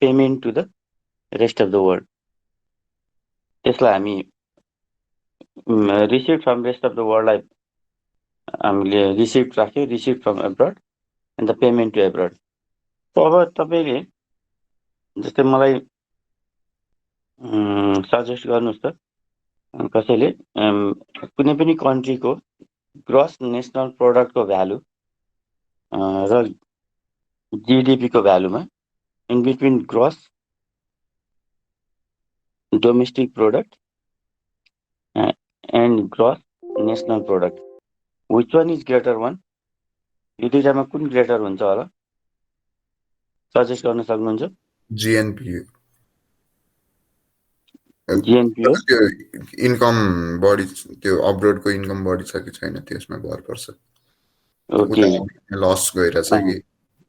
Payment to the rest of the world. त्यसलाई हामी receive from rest of the वर्ल्डलाई हामीले रिसिभ राख्यो, receive from abroad and the payment to abroad. अब तपाईँले जस्तै मलाई सजेस्ट गर्नुहोस् त कसैले कुनै पनि कन्ट्रीको ग्रस नेसनल प्रोडक्टको भ्यालु र जिडिपीको भ्यालुमा in between gross domestic product and gross national product which one is greater one? यो दुईटामा कुन ग्रेटर हुन्छ होला सजेस्ट गर्न सक्नुहुन्छ? जिएनपी जिएनपी हो। त्यो इन्कम बढी, त्यो अब्रोडको इन्कम बढी छ कि छैन त्यसमा भर पर्छ। ओके, लस गइरहेछ कि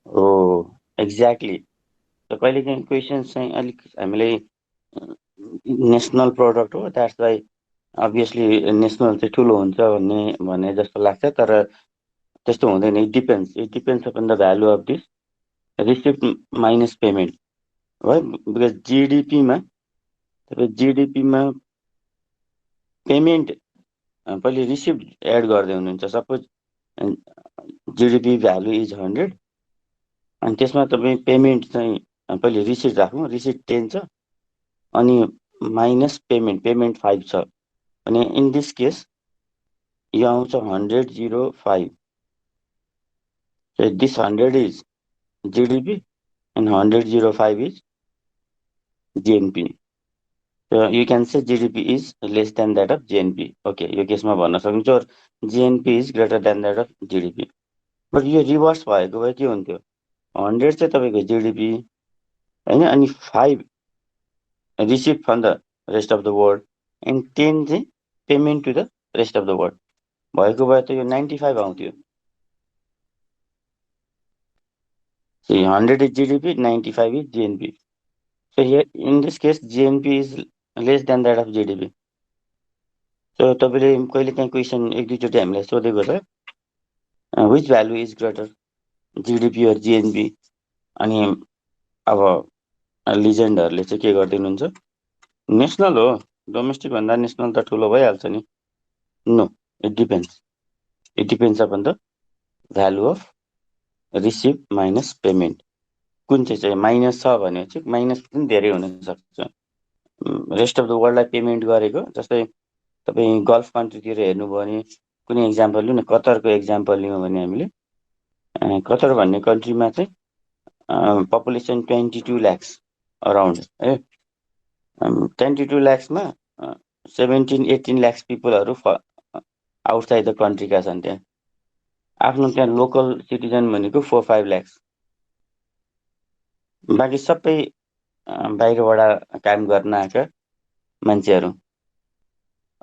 हो एक्ज्याक्टली। कहिलेकाहीँ क्वेसन चाहिँ अलिक हामीले नेसनल प्रोडक्ट हो द्याट्स वाइ अभियसली नेसनल चाहिँ ठुलो हुन्छ भन्ने जस्तो लाग्छ, तर त्यस्तो हुँदैन। It depends upon the value of this receipt minus payment है। बिकज जिडिपीमा पेमेन्ट पहिले रिसिप्ट एड गर्दै हुनुहुन्छ। सपोज जिडिपी भ्यालु इज 100 अनि त्यसमा तपाईँ पेमेन्ट चाहिँ पहिले रिसिप्ट राख्नु, रिसिप्ट 10 छ अनि माइनस पेमेन्ट 5 छ भने इन दिस केस यो आउँछ 100.05। This 100 is GDP and 100.05 is GNP. You can say GDP is less than that of GNP. Okay, यो केसमा भन्न सकिन्छ और GNP is greater than that of GDP. But यो रिभर्स भएको भए के हुन्थ्यो? 100 चाहिँ तपाईँको जिडिपी होइन, अनि 5 receive from the rest of the world and 10 चाहिँ payment to the rest of the world भएको भए त यो 95 आउँथ्यो। 100 is GDP, 95 is GNP. So here in this case, GNP is less than that of GDP. So तपाईँले कहिलेकाहीँ question एक दुईचोटि हामीलाई सोधेको छ which value is greater GDP और जिएनपी। अनि अब लिजेन्डहरूले चाहिँ के गरिदिनुहुन्छ? नेसनल हो, डोमेस्टिक भन्दा नेसनल त ठुलो भइहाल्छ नि। No, it depends upon the value of receive minus payment. कुन चाहिँ माइनस छ भने चाहिँ माइनस पनि धेरै हुनसक्छ। रेस्ट अफ द वर्ल्डलाई पेमेन्ट गरेको, जस्तै तपाईँ गल्फ कन्ट्रीतिर हेर्नुभयो भने कुनै इक्जाम्पल लिउँ न, कतरको इक्जाम्पल लियौँ भने हामीले कतर भन्ने कन्ट्रीमा चाहिँ पपुलेसन 22 लाख्स अराउन्ड है। 22 लाख्समा 17-18 लाख्स पिपलहरू आउटसाइड द कन्ट्रीका छन्। त्यहाँ आफ्नो त्यहाँ लोकल सिटिजन भनेको 4-5 लाख्स, बाँकी सबै बाहिरबाट काम गर्न आएका मान्छेहरू।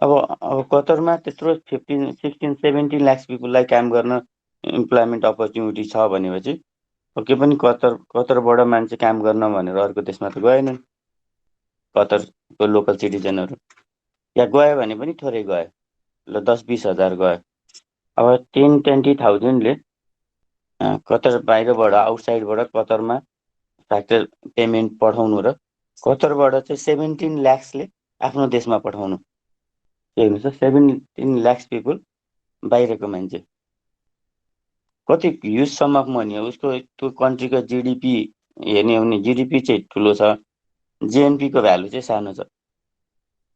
अब कतरमा त्यत्रो 15-16-17 लाख्स पिपललाई काम गर्न इम्प्लोइमेन्ट अपर्च्युनिटी छ भनेपछि के पनि कतरबाट मान्छे काम गर्न भनेर अर्को देशमा त गएनन्। कतरको लोकल सिटिजनहरू या गयो भने पनि थोरै गयो, ल 10-20 हजार गयो। अब 10-20,000ले कतर बाहिरबाट आउटसाइडबाट कतरमा फ्याक्टर पेमेन्ट पठाउनु र कतरबाट चाहिँ 17 लाख्सले आफ्नो देशमा पठाउनु, हेर्नुहोस् त 17 लाख्स पिपल बाहिरको मान्छे कति ह्युज सम अफ मनी हो। उसको त्यो कन्ट्रीको जिडिपी हेर्ने हो भने जिडिपी चाहिँ ठुलो छ, जिएनपीको भ्यालु चाहिँ सानो छ।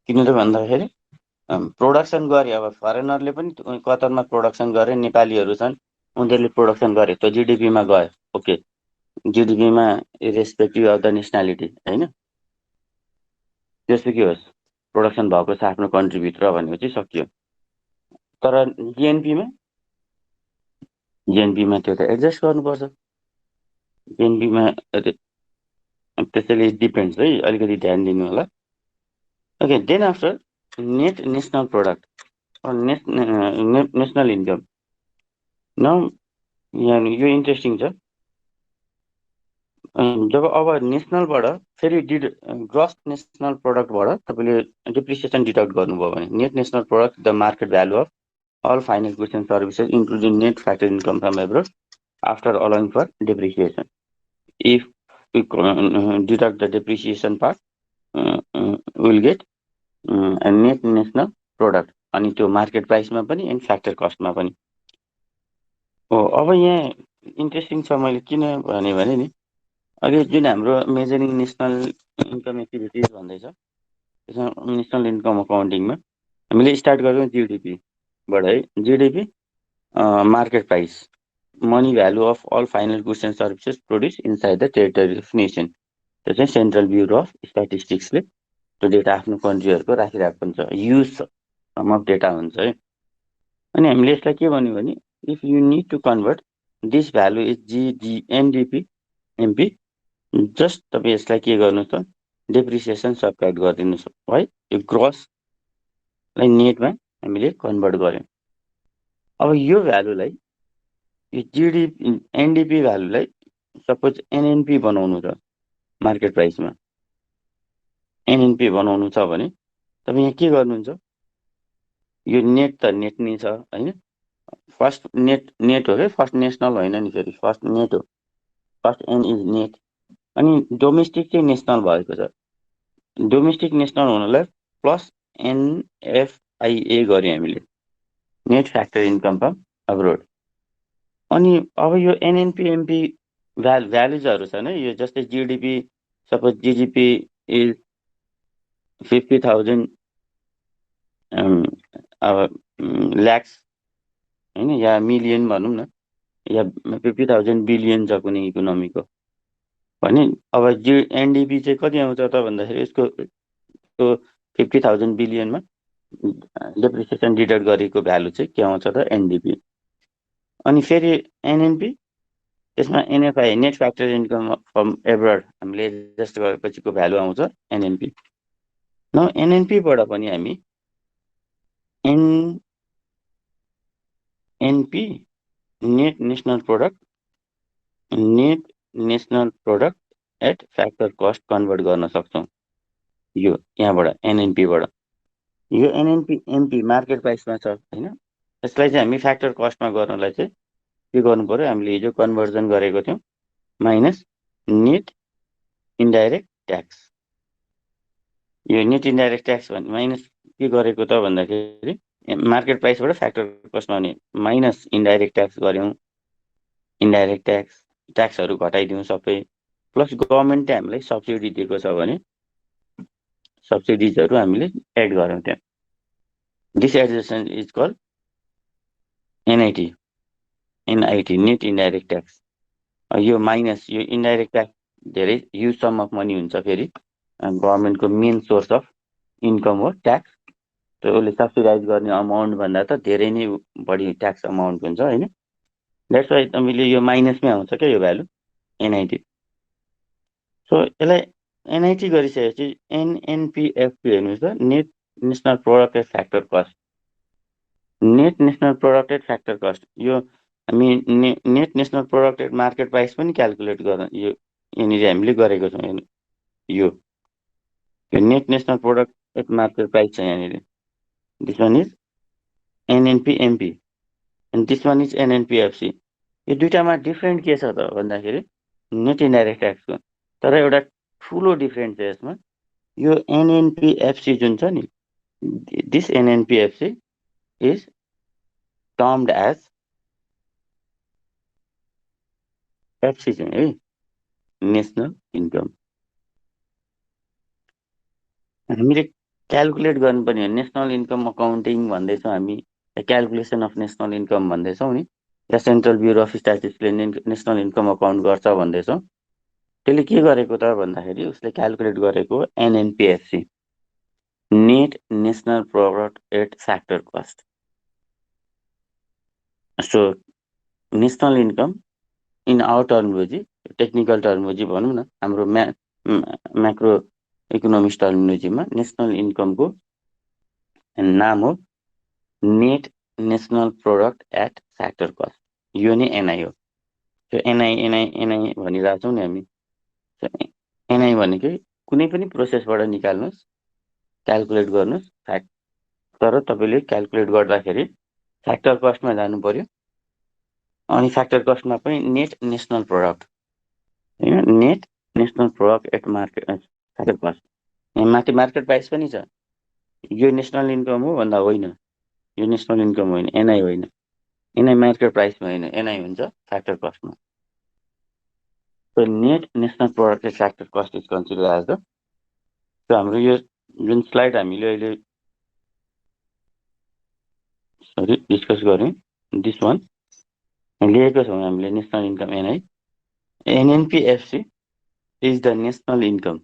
किन त भन्दाखेरि प्रोडक्सन गरे, अब फरेनरले पनि कतरमा प्रोडक्सन गरे, नेपालीहरू छन् उनीहरूले प्रोडक्सन गरे त जिडिपीमा गयो। ओके, जिडिपीमा इरेस्पेक्टिभ अफ द नेसनालिटी होइन, त्यसो के होस् प्रोडक्सन भएको छ आफ्नो कन्ट्रीभित्र भनेपछि सक्यो। तर जिएनपीमा त्यो त एडजस्ट गर्नुपर्छ। जिएनपीमा त्यसैले डिपेन्ड्स है, अलिकति ध्यान दिनु होला। Okay, then after net national product national income. न यहाँ यो इन्ट्रेस्टिङ छ। जब अब नेसनलबाट फेरि ग्रस नेसनल प्रोडक्टबाट तपाईँले डिप्रिसिएसन डिडक्ट गर्नुभयो भने net national product the market value of all finance goods and services including net factor income from abroad after allowing for depreciation. If deduct the depreciation part, will get net national product अनि त्यो market प्राइसमा पनि and factor कस्टमा पनि हो। अब यहाँ interesting छ, मैले किन भने नि अहिले जुन हाम्रो मेजरिङ नेसनल इन्कम एक्टिभिटिज भन्दैछ, त्यसमा नेसनल इन्कम अकाउन्टिङमा हामीले स्टार्ट गर्छौँ जिडिपीबाट है। GDP market price, money value of all final goods and services produce inside the territory of nation. त्यो चाहिँ सेन्ट्रल ब्युरो अफ स्ट्याटिस्टिक्सले त्यो डेटा आफ्नो कन्ट्रीहरूको राखिरहेको हुन्छ, युज सम अफ डेटा हुन्छ है। अनि हामीले यसलाई के भन्यो भने if you need to convert this value is GD NDP MP, just तपाईँ यसलाई के गर्नुहोस् त डेप्रिसिएसन सबट्र्याक्ट गरिदिनुहोस् है। यो ग्रसलाई नेटमा हामीले कन्भर्ट गर्यौँ। अब यो भ्यालुलाई, यो जिडिपी एनडिपी भ्यालुलाई सपोज एनएनपी बनाउनु छ, मार्केट प्राइसमा एनएनपी बनाउनु छ भने तपाईँ यहाँ के गर्नुहुन्छ, यो नेट त नेट नै छ होइन, फर्स्ट नेट हो क्या, फर्स्ट नेसनल होइन नि, फेरि फर्स्ट नेट हो, फर्स्ट एन इज नेट। अनि डोमेस्टिक चाहिँ नेसनल भएको छ, डोमेस्टिक नेसनल हुनलाई प्लस एनएफआइए गऱ्यौँ हामीले, net factor income from abroad. अनि अब यो एनएनपी भ्यालुजहरू छन् है, यो जस्तै जिडिपी, सपोज जिडिपी इज 50,000 अब ल्याक्स होइन, या मिलियन भनौँ न, या 50,000 बिलियन छ कुनै इकोनोमीको भने अब एनडिपी चाहिँ कति आउँछ त भन्दाखेरि यसको 50,000 बिलियनमा डेप्रिसिएसन डिडक्ट गरेको भ्यालु चाहिँ के आउँछ त एनडिपी। अनि फेरि एनएनपी, त्यसमा NFI net factor income from abroad हामीले एडजस्ट गरेपछिको भ्यालु आउँछ एनएनपी। न एनएनपीबाट पनि हामी NP net national product at factor cost convert गर्न सक्छौँ। यो यहाँबाट एनएनपीबाट, यो एनएनपी मार्केट प्राइसमा छ होइन, यसलाई चाहिँ हामी फ्याक्टर कस्टमा गर्नलाई चाहिँ के गर्नु पर्यो, हामीले हिजो कन्भर्जन गरेको थियौँ माइनस नेट इन्डाइरेक्ट ट्याक्स। यो नेट इन्डाइरेक्ट ट्याक्स भन्ने माइनस के गरेको त भन्दाखेरि मार्केट प्राइसबाट फ्याक्टर कस्टमा हुने माइनस इन्डाइरेक्ट ट्याक्स गऱ्यौँ, इन्डाइरेक्ट ट्याक्सहरू घटाइदिउँ सबै, प्लस गभर्मेन्टले हामीलाई सब्सिडी दिएको छ भने सब्सिडिजहरू हामीले एड गऱ्यौँ त्यहाँ। This adjustment is called NIT net indirect tax. यो माइनस यो इन्डाइरेक्ट ट्याक्स धेरै ह्युज सम अफ मनी हुन्छ, फेरि गभर्मेन्टको मेन सोर्स अफ इन्कम हो ट्याक्स, त्यो उसले सब्सिडाइज गर्ने अमाउन्ट भन्दा त धेरै नै बढी ट्याक्स अमाउन्ट हुन्छ होइन। द्याट्स वाइ तपाईँले यो माइनसमै आउँछ क्या यो भ्यालु एनआइटी। सो यसलाई एनआइटी गरिसकेपछि एनएनपिएफपी हेर्नुहोस् त, net national product at factor cost, net national product at factor cost. यो हामी net national product at market price पनि क्यालकुलेट गर्न यो यहाँनिर हामीले गरेको छौँ। यो net national product at market price छ यहाँनिर, this one is NNPMP and this one is NNPFC. यो दुइटामा डिफ्रेन्ट के छ त भन्दाखेरि नेट इन्डाइरेक्ट ट्याक्सको, तर एउटा ठुलो डिफ्रेन्ट छ यसमा, यो एनएनपिएफसी जुन छ नि, this NNPFC is termed as FC चाहिँ है, नेसनल इन्कम। हामीले क्यालकुलेट गर्नुपर्ने हो, नेसनल इन्कम अकाउन्टिङ भन्दैछौँ हामी, क्यालकुलेसन अफ नेसनल इन्कम भन्दैछौँ नि, या सेन्ट्रल ब्युरो अफ स्ट्याटिस्टिक्सले नेसनल इन्कम अकाउन्ट गर्छ भन्दैछौँ। त्यसले के गरेको त भन्दाखेरि उसले क्यालकुलेट गरेको NNPFC, net national product at factor cost. So national income in our terminology, technical terminology भनौँ न, हाम्रो म्याक्रो इकोनोमिक्स टर्मिनोलोजीमा नेसनल इन्कमको नाम हो net national product at factor cost. यो नै एनआई हो। त्यो एनआई भनिरहेको छौँ नि हामी। एनआई भनेकै कुनै पनि प्रोसेसबाट निकाल्नुहोस्, क्यालकुलेट गर्नुहोस् फ्याक्ट, तर तपाईँले क्यालकुलेट गर्दाखेरि फ्याक्टर कस्टमा जानु पर्यो। अनि फ्याक्टर कस्टमा पनि नेट नेसनल प्रोडक्ट होइन, net national product at market factor cost. यहाँ माथि मार्केट प्राइस पनि छ। यो नेसनल इन्कम हो भन्दा होइन, यो नेसनल इन्कम होइन, एनआई होइन, एनआई मार्केट प्राइसमा होइन, एनआई हुन्छ factor कस्टमा। So net national product and factor cost is considered as the so हाम्रो यो जुन स्लाइड हामीले अहिले डिस्कस गऱ्यौँ दिस वान लिएको छौँ हामीले national income NI NNPFC is the national income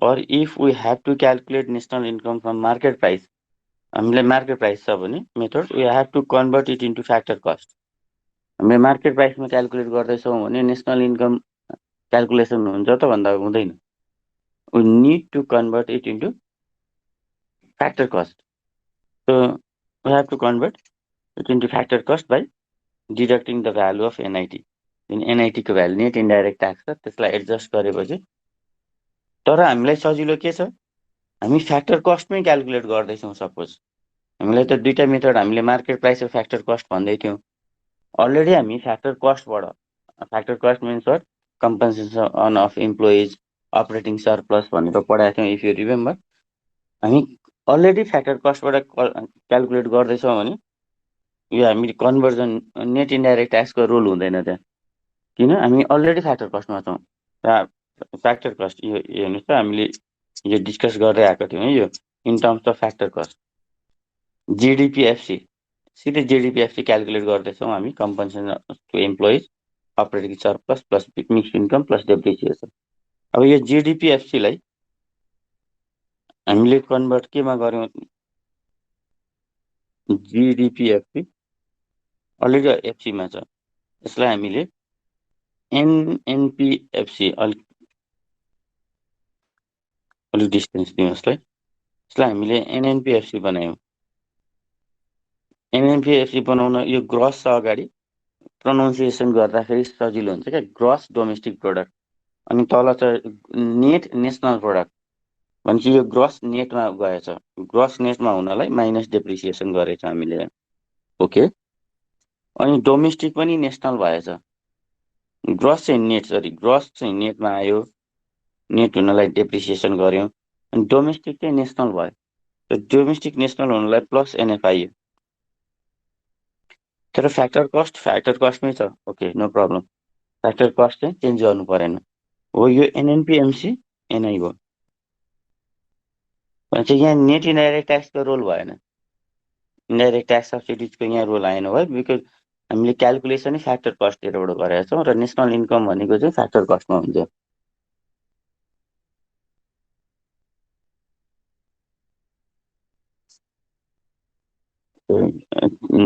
or if we have to calculate national income from market price हामीले मार्केट प्राइस छ भने method we have to convert it into factor cost। हामीले market प्राइसमा calculate गर्दैछौँ भने national income calculation हुन्छ त भन्दा हुँदैन। We need to convert it into factor cost। So we have to convert it into factor cost by deducting the value of NIT। NIT को value net indirect tax छ, त्यसलाई adjust गरेपछि तर हामीलाई सजिलो के छ, हामी फ्याक्टर कस्टमै क्याल्कुलेट गर्दैछौँ। सपोज हामीलाई त दुईटा मेथड हामीले मार्केट प्राइस र फ्याक्टर कस्ट भन्दै थियौँ। अलरेडी हामी फ्याक्टर कस्टबाट factor cost means what compensation of employees operating surplus भनेर पढाएको थियौँ इफ यु रिमेम्बर। हामी अलरेडी फ्याक्टर कस्टबाट क्याल्कुलेट गर्दैछौँ भने यो हामी कन्भर्जन नेट इन्डाइरेक्ट ट्याक्सको रोल हुँदैन त्यहाँ, किन हामी अलरेडी फ्याक्टर कस्टमा छौँ। फ्याक्टर कस्ट यो हेर्नुहोस् त हामीले यो डिस्कस गर्दै आएको थियौँ है, यो in terms of factor cost GDPFC सिधै जिडिपिएफसी क्याल्कुलेट गर्दैछौँ हामी compensation to employees operating surplus plus mix income plus depreciation. अब यो जिडिपिएफसीलाई हामीले कन्भर्ट केमा गर्यौँ, जिडिपिएफसी अलरेडी एफसीमा छ, यसलाई हामीले एनएनपीएफसी अलिक डिस्टेन्स दिउँ यसलाई हामीले एनएनपीएफसी बनायौँ। एनएनपीएफसी बनाउन यो ग्रस छ अगाडि प्रोनाउन्सिएसन गर्दाखेरि सजिलो हुन्छ क्या, ग्रस डोमेस्टिक प्रोडक्ट, अनि तल छ नेट नेसनल प्रोडक्ट भनेपछि यो ग्रस नेटमा गएछ, ग्रस नेटमा हुनलाई माइनस डेप्रिसिएसन गरेछ हामीले। ओके, अनि डोमेस्टिक पनि नेसनल भएछ, ग्रस चाहिँ नेट ग्रस चाहिँ नेटमा आयो, नेट हुनलाई डेप्रिसिएसन गर्यौँ, अनि डोमेस्टिक चाहिँ नेसनल भयो। र डोमेस्टिक नेसनल हुनलाई प्लस एनएफ आयो, तर फ्याक्टर कस्टमै छ। Okay, no problem, factor cost चाहिँ चेन्ज गर्नु परेन। हो यो एनएनपीएमसी एनआई हो भनेपछि यहाँ नेट इन्डाइरेक्ट ट्याक्सको रोल भएन, इन्डाइरेक्ट ट्याक्स सब्सिडिजको यहाँ रोल आएन भयो, बिकज हामीले क्याल्कुलेसनै फ्याक्टर कस्टबाट गरेका छौँ र नेसनल इन्कम भनेको चाहिँ फ्याक्टर कस्टमा हुन्छ।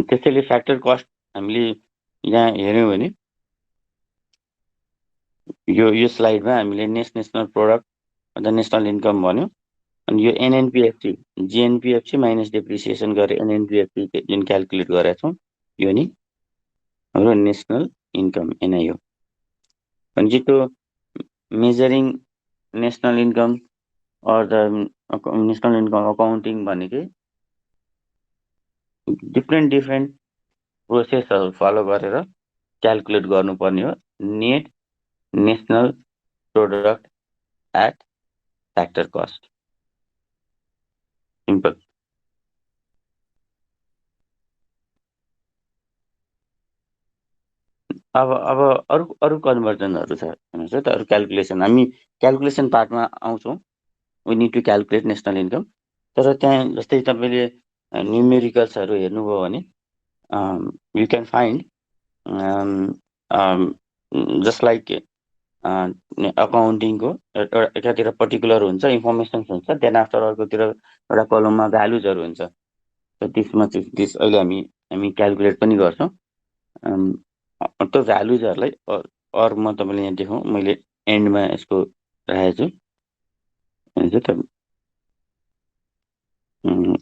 त्यसैले फ्याक्टर कस्ट हामीले यहाँ हेऱ्यौँ भने यो स्लाइडमा हामीले नेसनल प्रोडक्ट अथवा नेसनल इन्कम भन्यो, अनि यो एनएनपीएफसी जिएनपीएफसी माइनस डेप्रिसिएसन गरेर एनएनपीएफसी जुन क्याल्कुलेट गरेका छौँ यो नि हाम्रो नेसनल इन्कम एनआई हो। भनेपछि त्यो measuring national income or the national income accounting भनेकै डिफ्रेन्ट प्रोसेसहरू फलो गरेर क्याल्कुलेट गर्नुपर्ने हो net national product at factor cost. Simple. अब अरू कन्भर्जनहरू छ हेर्नुहोस् है त, अरू क्याल्कुलेसन हामी क्याल्कुलेसन पार्टमा आउँछौँ। We need to calculate national income, तर त्यहाँ जस्तै तपाईँले न्युमेरिकल्सहरू हेर्नुभयो भने you can find just like अकाउन्टिङको एकातिर पर्टिकुलर हुन्छ इन्फर्मेसन्स हुन्छ, देन आफ्टर अर्कोतिर एउटा कलममा भ्यालुजहरू हुन्छ। त्यसमा चाहिँ अहिले हामी क्याल्कुलेट पनि गर्छौँ। त्यो भ्यालुजहरूलाई म तपाईँले यहाँ देखाउँ, मैले एन्डमा यसको राखेको छु त,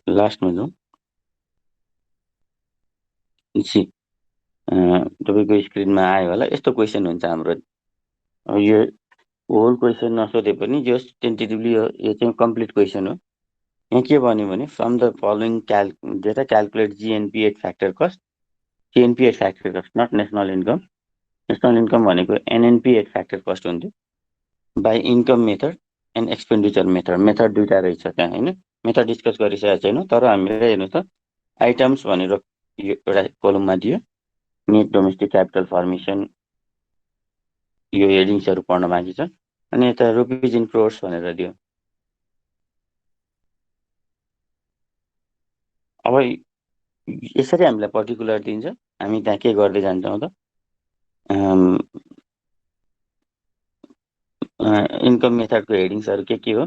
लास्टमा जाउँ। तपाईँको स्क्रिनमा आयो होला, यस्तो क्वेसन हुन्छ हाम्रो। यो होल क्वेसन नसोधे पनि जो टेन्टेटिभली यो चाहिँ कम्प्लिट क्वेसन हो। यहाँ के भन्यो भने from the following data calculate GNP at factor cost, GNP at factor cost not national income. National income भनेको एनएनपी एट फ्याक्टर कस्ट हुन्थ्यो, by income method and expenditure method दुईवटा रहेछ त्यहाँ होइन। मेथड डिस्कस गरिसकेको छैनौँ, तर हामीले हेर्नु त आइटम्स भनेर यो एउटा कोलममा दियो, नेट डोमेस्टिक क्यापिटल फर्मेसन, यो हेडिङ्सहरू पढ्न बाँकी छ। अनि यता रुपिज इन क्रोर्स भनेर दियो। अब यसरी हामीलाई पर्टिकुलर दिन्छ, हामी त्यहाँ के गर्दै जान्छौँ त इन्कम मेथडको हेडिङ्सहरू के हो,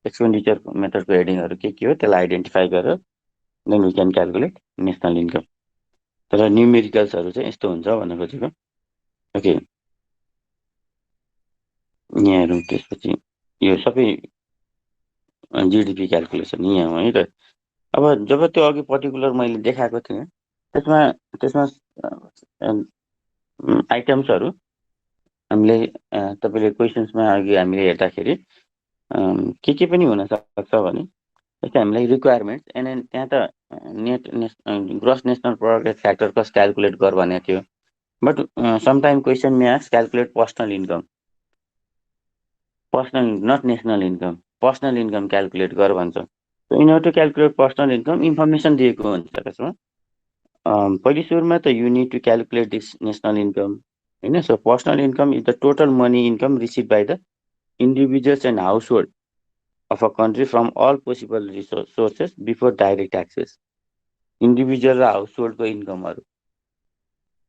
एक्सपेन्डिचर मेथडको हेडिङहरू के हो, त्यसलाई आइडेन्टिफाई गरेर then we can calculate national income. तर न्युमेरिकल्सहरू चाहिँ यस्तो हुन्छ भन्न खोजेको। ओके, यहाँ हेरौँ। त्यसपछि यो सबै जिडिपी क्यालकुलेसन यहाँ हो है त। अब जब त्यो अघि पर्टिकुलर मैले देखाएको थिएँ त्यसमा त्यसमा आइटम्सहरू हामीले तपाईँले क्वेसन्समा अघि हामीले हेर्दाखेरि के पनि हुनसक्छ भने जस्तै हामीलाई रिक्वायरमेन्ट एन्ड त्यहाँ त gross national product factor cost calculate गर भनेको थियो। But sometime question may ask calculate personal income, personal not national income, personal income calculate गर भन्छ। In order to calculate personal income information दिएको हुन्छ त्यसमा। पहिले सुरुमा त you need to calculate this national income होइन। So personal income is the total money income receive by the individuals and household of a country from all possible sources before direct taxes. Individual र house होल्डको इन्कमहरू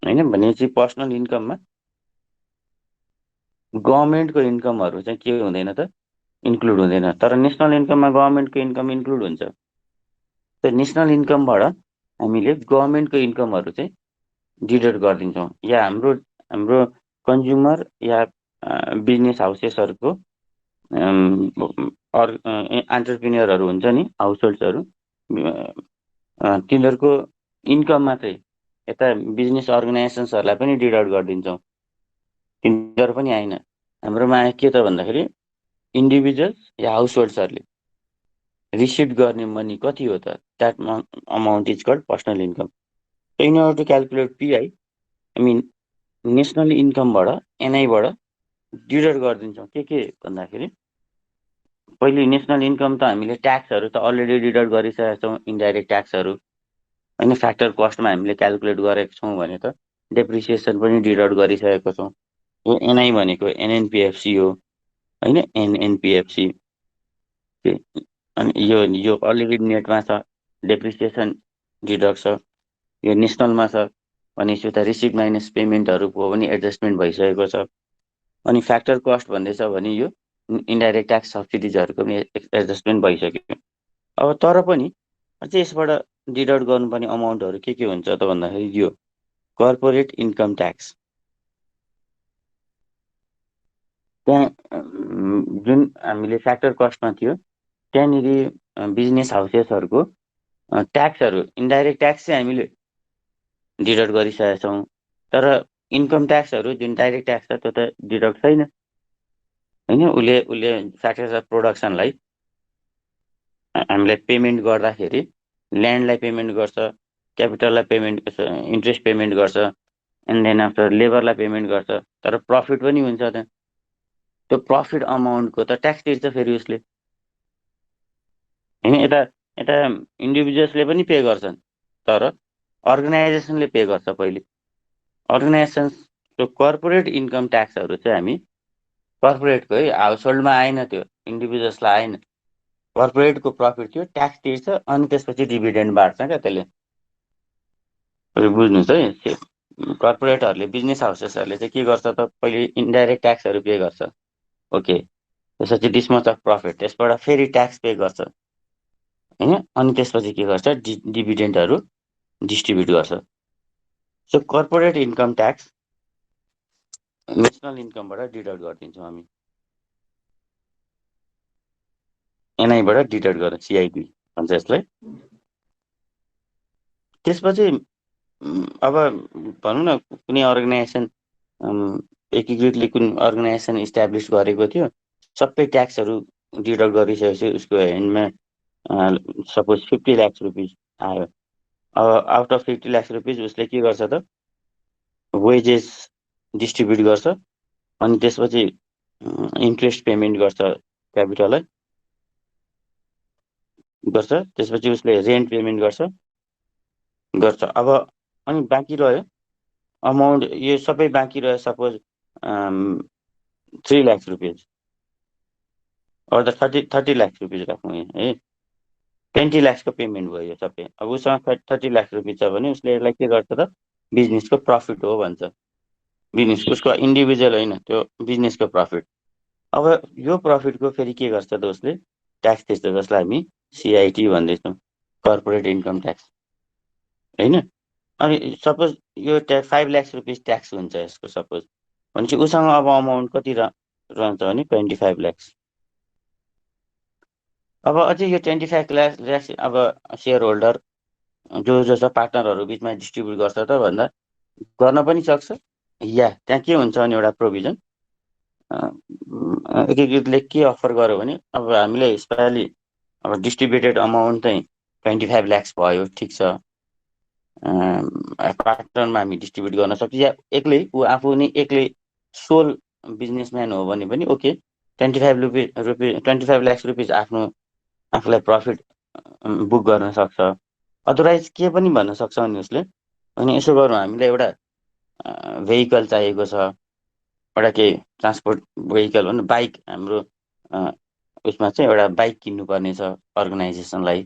होइन भनेपछि personal इन्कममा गभर्मेन्टको इन्कमहरू चाहिँ के हुँदैन त, इन्क्लुड हुँदैन। तर नेसनल इन्कममा गभर्मेन्टको इन्कम इन्क्लुड हुन्छ। त्यो नेसनल इन्कमबाट हामीले गभर्मेन्टको इन्कमहरू चाहिँ डिडक्ट गरिदिन्छौँ, या हाम्रो हाम्रो कन्ज्युमर या बिजनेस हाउसेसहरूको एन्टरप्रिनियरहरू हुन्छ नि, हाउस होल्ड्सहरू, तिनीहरूको इन्कममा चाहिँ यता बिजनेस अर्गनाइजेसन्सहरूलाई पनि डिडक्ट गरिदिन्छौँ। तिनीहरू पनि आएन। हाम्रोमा के त भन्दाखेरि इन्डिभिजुअल्स या हाउस होल्ड्सहरूले रिसिभ गर्ने मनी कति हो त, that amount is called personal income. In order to calculate PI हामी नेसनल इन्कमबाट एनआईबाट डिडक्ट गरिदिन्छौँ। के भन्दाखेरि पहिले नेसनल इन्कम त हामीले ट्याक्सहरू त अलरेडी डिडक्ट गरिसकेका छौँ, इन्डाइरेक्ट ट्याक्सहरू होइन। फ्याक्टर कस्टमा हामीले क्यालकुलेट गरेको छौँ भने त डेप्रिसिएसन पनि डिडक्ट गरिसकेको छौँ। यो एनआई भनेको एनएनपिएफसी हो होइन, एनएनपिएफसी। अनि यो अलरेडी नेटमा छ, डेप्रिसिएसन डिडक्ट छ। यो नेसनलमा छ भनेपछि उता रिसिभ माइनस पेमेन्टहरूको पनि एडजस्टमेन्ट भइसकेको छ। अनि फ्याक्टर कस्ट भन्दैछ भने यो इन्डाइरेक्ट ट्याक्स सब्सिडिजहरूको पनि एडजस्टमेन्ट भइसक्यो। अब तर पनि अझै यसबाट डिडक्ट गर्नुपर्ने अमाउन्टहरू के हुन्छ त भन्दाखेरि यो कर्पोरेट इन्कम ट्याक्स, त्यहाँ जुन हामीले फ्याक्टर कस्टमा थियो त्यहाँनिर बिजनेस हाउसेसहरूको ट्याक्सहरू, इन्डाइरेक्ट ट्याक्स चाहिँ हामीले डिडक्ट गरिसकेका छौँ। तर इन्कम ट्याक्सहरू जुन डाइरेक्ट ट्याक्स छ त्यो त डिडक्ट छैन होइन। उसले फ्याक्टर्स अफ प्रोडक्सनलाई हामीलाई पेमेन्ट गर्दाखेरि ल्यान्डलाई पेमेन्ट गर्छ, क्यापिटललाई पेमेन्ट, इन्ट्रेस्ट पेमेन्ट गर्छ, एन्ड देन आफ्टर लेबरलाई पेमेन्ट गर्छ। तर प्रफिट पनि हुन्छ त्यहाँ, त्यो प्रफिट अमाउन्टको त ट्याक्स तिर्छ फेरि उसले होइन। यता यता इन्डिभिजुअल्सले पनि पे गर्छन्, तर अर्गनाइजेसनले पे गर्छ पहिले। अर्गनाइजेसन्सको कर्पोरेट इन्कम ट्याक्सहरू चाहिँ हामी कर्पोरेटको है, हाउस होल्डमा आएन, त्यो इन्डिभिजुअल्सलाई आएन। कर्पोरेटको प्रफिट थियो, ट्याक्स तिर्छ, अनि त्यसपछि डिभिडेन्ड बाँड्छ क्या त्यसले। बुझ्नुहोस् है, कर्पोरेटहरूले, बिजनेस हाउसेसहरूले चाहिँ के गर्छ त, पहिले इन्डाइरेक्ट ट्याक्सहरू पे गर्छ। ओके, त्यसपछि दिस मच अफ प्रफिट, त्यसबाट फेरि ट्याक्स पे गर्छ होइन। अनि त्यसपछि के गर्छ, डिभिडेन्डहरू डिस्ट्रिब्युट गर्छ। So corporate income tax national इन्कमबाट डिडक्ट गरिदिन्छौँ हामी, एनआईबाट डिडक्ट गरेर, सिआइपी भन्छ यसलाई। त्यसपछि अब भनौँ न कुनै अर्गनाइजेसन एकीकृतले कुन अर्गनाइजेसन इस्टाब्लिस गरेको थियो, सबै ट्याक्सहरू डिडक्ट गरिसकेपछि उसको ह्यान्डमा सपोज 50 लाख रुपिस आयो। अब आउट अफ 50 लाख रुपिस उसले के गर्छ त, वेजेस डिस्ट्रिब्युट गर्छ। अनि त्यसपछि इन्ट्रेस्ट पेमेन्ट गर्छ क्यापिटललाई गर्छ, त्यसपछि उसले रेन्ट पेमेन्ट गर्छ। अब अनि बाँकी रह्यो अमाउन्ट, यो सबै बाँकी रह्यो सपोज 3 लाख रुपियाँ अर द 30 लाख रुपियाँ राखौँ है, 20 लाखको पेमेन्ट भयो यो सबै। अब उसँग 30 लाख रुपियाँ छ भने उसले यसलाई के गर्छ त, बिजनेसको प्रफिट हो भन्छ। बिजनेस उसको इन्डिभिजुअल होइन, त्यो बिजनेसको प्रफिट। अब यो प्रफिटको फेरि के गर्छ त उसले, ट्याक्स तिर्छ, जसलाई हामी सिआइटी भन्दैछौँ, कर्पोरेट इन्कम ट्याक्स होइन। अनि सपोज यो 5 लाख रुपियाँ ट्याक्स हुन्छ यसको सपोज, भनेपछि उसँग अब अमाउन्ट कति रहन्छ भने 25 लाख। अब अझै यो 25 लाख अब सेयर होल्डर जो छ पार्टनरहरू बिचमा डिस्ट्रिब्युट गर्छ त भन्दा गर्न पनि सक्छ, या त्यहाँ के हुन्छ भने एउटा प्रोभिजन एकीकृतले के अफर गर्यो भने, अब हामीले यसपालि अब डिस्ट्रिब्युटेड अमाउन्ट चाहिँ 25 लाख भयो, ठिक छ, पार्टनरमा हामी डिस्ट्रिब्युट गर्न सक्छ, या एक्लै ऊ आफू नै एक्लै सोल बिजनेसम्यान हो भने पनि ओके, 25 लाख रुपियाँ आफ्नो आफूलाई प्रफिट बुक गर्न सक्छ। अदरवाइज के पनि भन्न सक्छ भने उसले, अनि यसो गरौँ, हामीलाई एउटा भेहिकल चाहिएको छ, एउटा केही ट्रान्सपोर्ट भेहिकल भन्नु, बाइक, हाम्रो उसमा चाहिँ एउटा बाइक किन्नुपर्ने छ अर्गनाइजेसनलाई,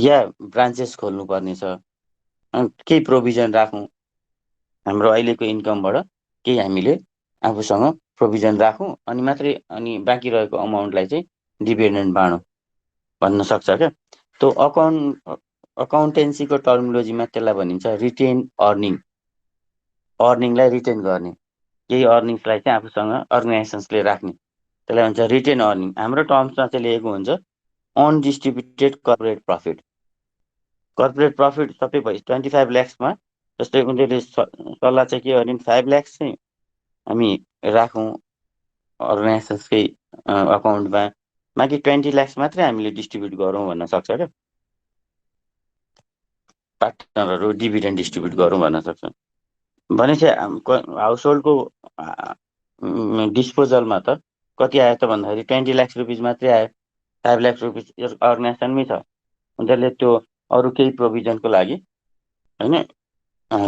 या ब्रान्चेस खोल्नुपर्ने छ, केही प्रोभिजन राखौँ हाम्रो अहिलेको इन्कमबाट, केही हामीले आफूसँग प्रोभिजन राखौँ, अनि मात्रै अनि बाँकी रहेको अमाउन्टलाई चाहिँ डिभिडेन्ड बाँडौँ भन्न सक्छ क्या। त्यो अकाउन्टेन्सीको टर्मिनोलोजीमा त्यसलाई भनिन्छ रिटेन अर्निङ, अर्निङलाई रिटेन गर्ने, केही अर्निङ्सलाई चाहिँ आफूसँग अर्गनाइजेसन्सले राख्ने, त्यसलाई भन्छ रिटेन अर्निङ। हाम्रो टर्म्समा चाहिँ लेखेको हुन्छ undistributed corporate profit. Corporate profit सबै भयो 25 लाखमा, जस्तै उनीहरूले सल्लाह चाहिँ के भने 5 लाख चाहिँ हामी राखौँ अर्गनाइजेसन्सकै अकाउन्टमा, बाँकी 20 लाख मात्रै हामीले डिस्ट्रिब्युट गरौँ भन्न सक्छ क्या, पार्टनरहरू डिभिडेन्ड डिस्ट्रिब्युट गरौँ भन्न सक्छ। भनेपछि हाउस होल्डको डिस्पोजलमा त कति आयो त भन्दाखेरि 20 लाख रुपिस मात्रै आयो, 5 लाख रुपिस अर्गनाइजेसनमै छ, उनीहरूले त्यो अरू केही प्रोभिजनको लागि होइन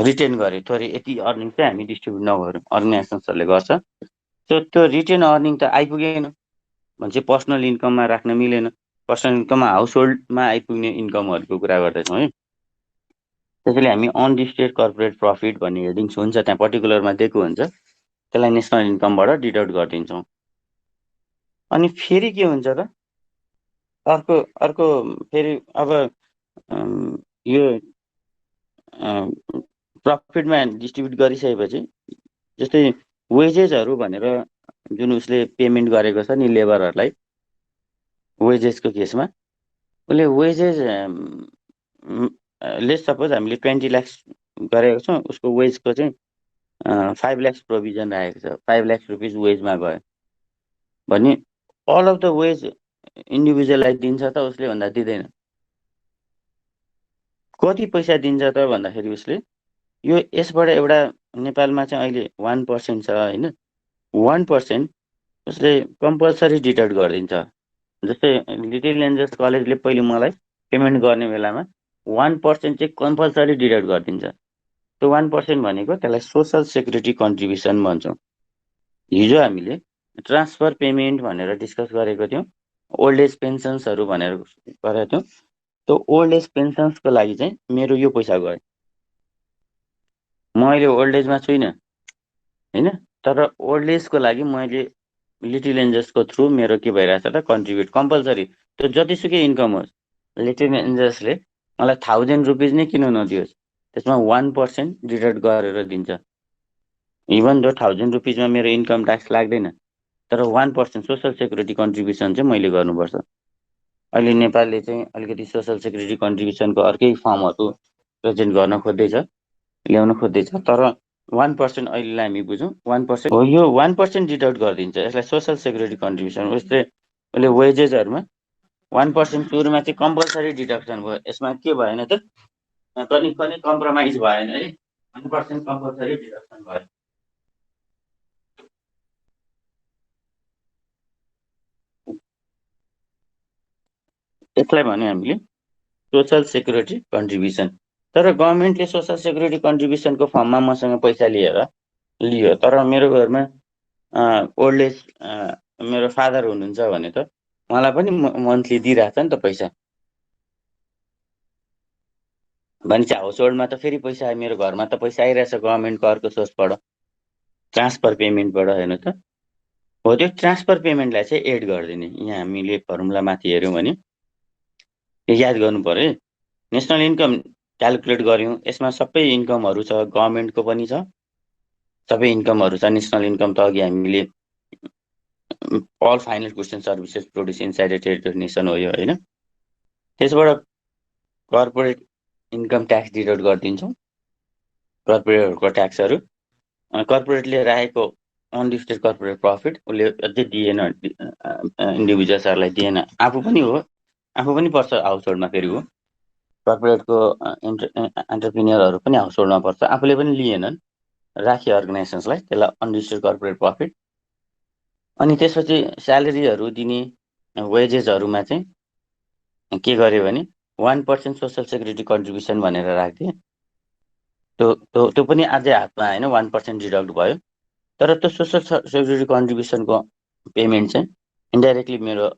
रिटेन गरे, थोरै यति अर्निङ चाहिँ हामी डिस्ट्रिब्युट नगरौँ, अर्गनाइजेसन्सहरूले गर्छ। त्यो रिटेन अर्निङ त आइपुगेन भने चाहिँ पर्सनल इन्कममा राख्न मिलेन, पर्सनल इन्कममा हाउस होल्डमा आइपुग्ने इन्कमहरूको कुरा गर्दैछौँ है। त्यसैले हामी अनडिस्ट्रिब्युटेड कर्पोरेट प्रफिट भन्ने हेडिङ्स हुन्छ त्यहाँ पर्टिकुलरमा दिएको हुन्छ, त्यसलाई नेसनल इन्कमबाट डिडक्ट गरिदिन्छौँ। अनि फेरि के हुन्छ त, अर्को अर्को फेरि अब यो प्रफिटमा डिस्ट्रिब्युट गरिसकेपछि, जस्तै वेजेसहरू भनेर जुन उसले पेमेन्ट गरेको छ नि लेबरहरूलाई, वेजेसको केसमा उसले वेजेस लेस सपोज हामीले 20 लाख गरेको छौँ, उसको वेजको चाहिँ 5 लाख प्रोभिजन राखेको छ, 5 लाख रुपिस वेजमा गयो भने अल अफ द वेज इन्डिभिजुअललाई दिन्छ त उसले भन्दा दिँदैन। कति पैसा दिन्छ त भन्दाखेरि उसले यो यसबाट एउटा नेपालमा चाहिँ अहिले 1% छ होइन, 1% उसले कम्पलसरी डिडक्ट गरिदिन्छ। जस्तै लिटिल एन्जल्स कलेजले पहिले मलाई पेमेन्ट गर्ने बेलामा 1% चाहिँ कम्पलसरी डिडक्ट गरिदिन्छ। त्यो 1% भनेको त्यसलाई सोसल सेक्युरिटी कन्ट्रिब्युसन भन्छौँ। हिजो हामीले ट्रान्सफर पेमेन्ट भनेर डिस्कस गरेको थियौँ, ओल्ड एज पेन्सन्सहरू भनेर गरेको थियौँ। त्यो ओल्ड एज पेन्सन्सको लागि चाहिँ मेरो यो पैसा गयो, म अहिले ओल्ड एजमा छुइनँ होइन, तर ओल्ड एजको लागि मैले लिटिल एन्जल्सको थ्रु मेरो के भइरहेछ त कन्ट्रिब्युट कम्पलसरी, त्यो जतिसुकै इन्कम होस्, लिटिल एन्जल्सले मलाई 1000 रुपिस नै किन नदियोस्, त्यसमा 1% डिडक्ट गरेर दिन्छ। इभन दो 1000 रुपिसमा मेरो इन्कम ट्याक्स लाग्दैन, तर 1% सोसल सेक्युरिटी कन्ट्रिब्युसन चाहिँ मैले गर्नुपर्छ। अहिले नेपालले चाहिँ अलिकति सोसल सेक्युरिटी कन्ट्रिब्युसनको अर्कै फर्महरू प्रेजेन्ट गर्न खोज्दैछ, ल्याउन खोज्दैछ, तर 1% अहिलेलाई हामी बुझौँ 1% हो, यो 1% डिडक्ट गरिदिन्छ, यसलाई सोसल सेक्युरिटी कन्ट्रिब्युसन। उसले वेजेसहरूमा 1% सुरुमा चाहिँ कम्पलसरी डिडक्सन भयो, यसमा के भएन त, कनि कम्प्रोमाइज भएन है, 1% कम्पलसरी डिडक्सन भयो। यसलाई भन्यो हामीले सोसल सेक्युरिटी कन्ट्रिब्युसन। तर गभर्मेन्टले सोसल सेक्युरिटी कन्ट्रिब्युसनको फर्ममा मसँग पैसा लियो, तर मेरो घरमा ओल्ड एज मेरो फादर हुनुहुन्छ भने त उहाँलाई पनि मन्थली दिइरहेछ नि त पैसा। भनेपछि हाउस होल्डमा त फेरि पैसा आयो, मेरो घरमा त पैसा आइरहेछ गभर्मेन्टको अर्को सोर्सबाट, ट्रान्सफर पेमेन्टबाट। हेर्नु त, हो त्यो ट्रान्सफर पेमेन्टलाई चाहिँ एड गरिदिने। यहाँ हामीले फर्मुला माथि हेऱ्यौँ भने याद गर्नु पर्यो है। नेसनल इन्कम क्यालकुलेट गऱ्यौँ, यसमा सबै इन्कमहरू छ, गभर्मेन्टको पनि छ, सबै इन्कमहरू छ। नेसनल इन्कम त अघि हामीले all final goods and services produce inside a territory nation हो यो, होइन। त्यसबाट कर्पोरेट इन्कम ट्याक्स डिडक्ट गरिदिन्छौँ, कर्पोरेटहरूको ट्याक्सहरू। कर्पोरेटले राखेको अनलिस्टेड कर्पोरेट प्रफिट उसले अझै दिएन, इन्डिभिजुअल्सहरूलाई दिएन, आफू पनि पर्छ हाउस होल्डमा। फेरि हो कर्पोरेटको एन्टरप्रिनियरहरू पनि हाउस होल्डमा पर्छ, आफूले पनि लिएनन्, राखे अर्गनाइजेसन्सलाई, त्यसलाई अनलिस्टेड कर्पोरेट प्रफिट। अनि त्यसपछि स्यालेरीहरू दिने वेजेसहरूमा चाहिँ के गर्यो भने 1% सोसल सेक्युरिटी कन्ट्रिब्युसन भनेर राखिदिए। त्यो पनि अझै हातमा आएन, 1% डिडक्ट भयो। तर त्यो सोसल सेक्युरिटी कन्ट्रिब्युसनको पेमेन्ट चाहिँ इन्डाइरेक्टली मेरो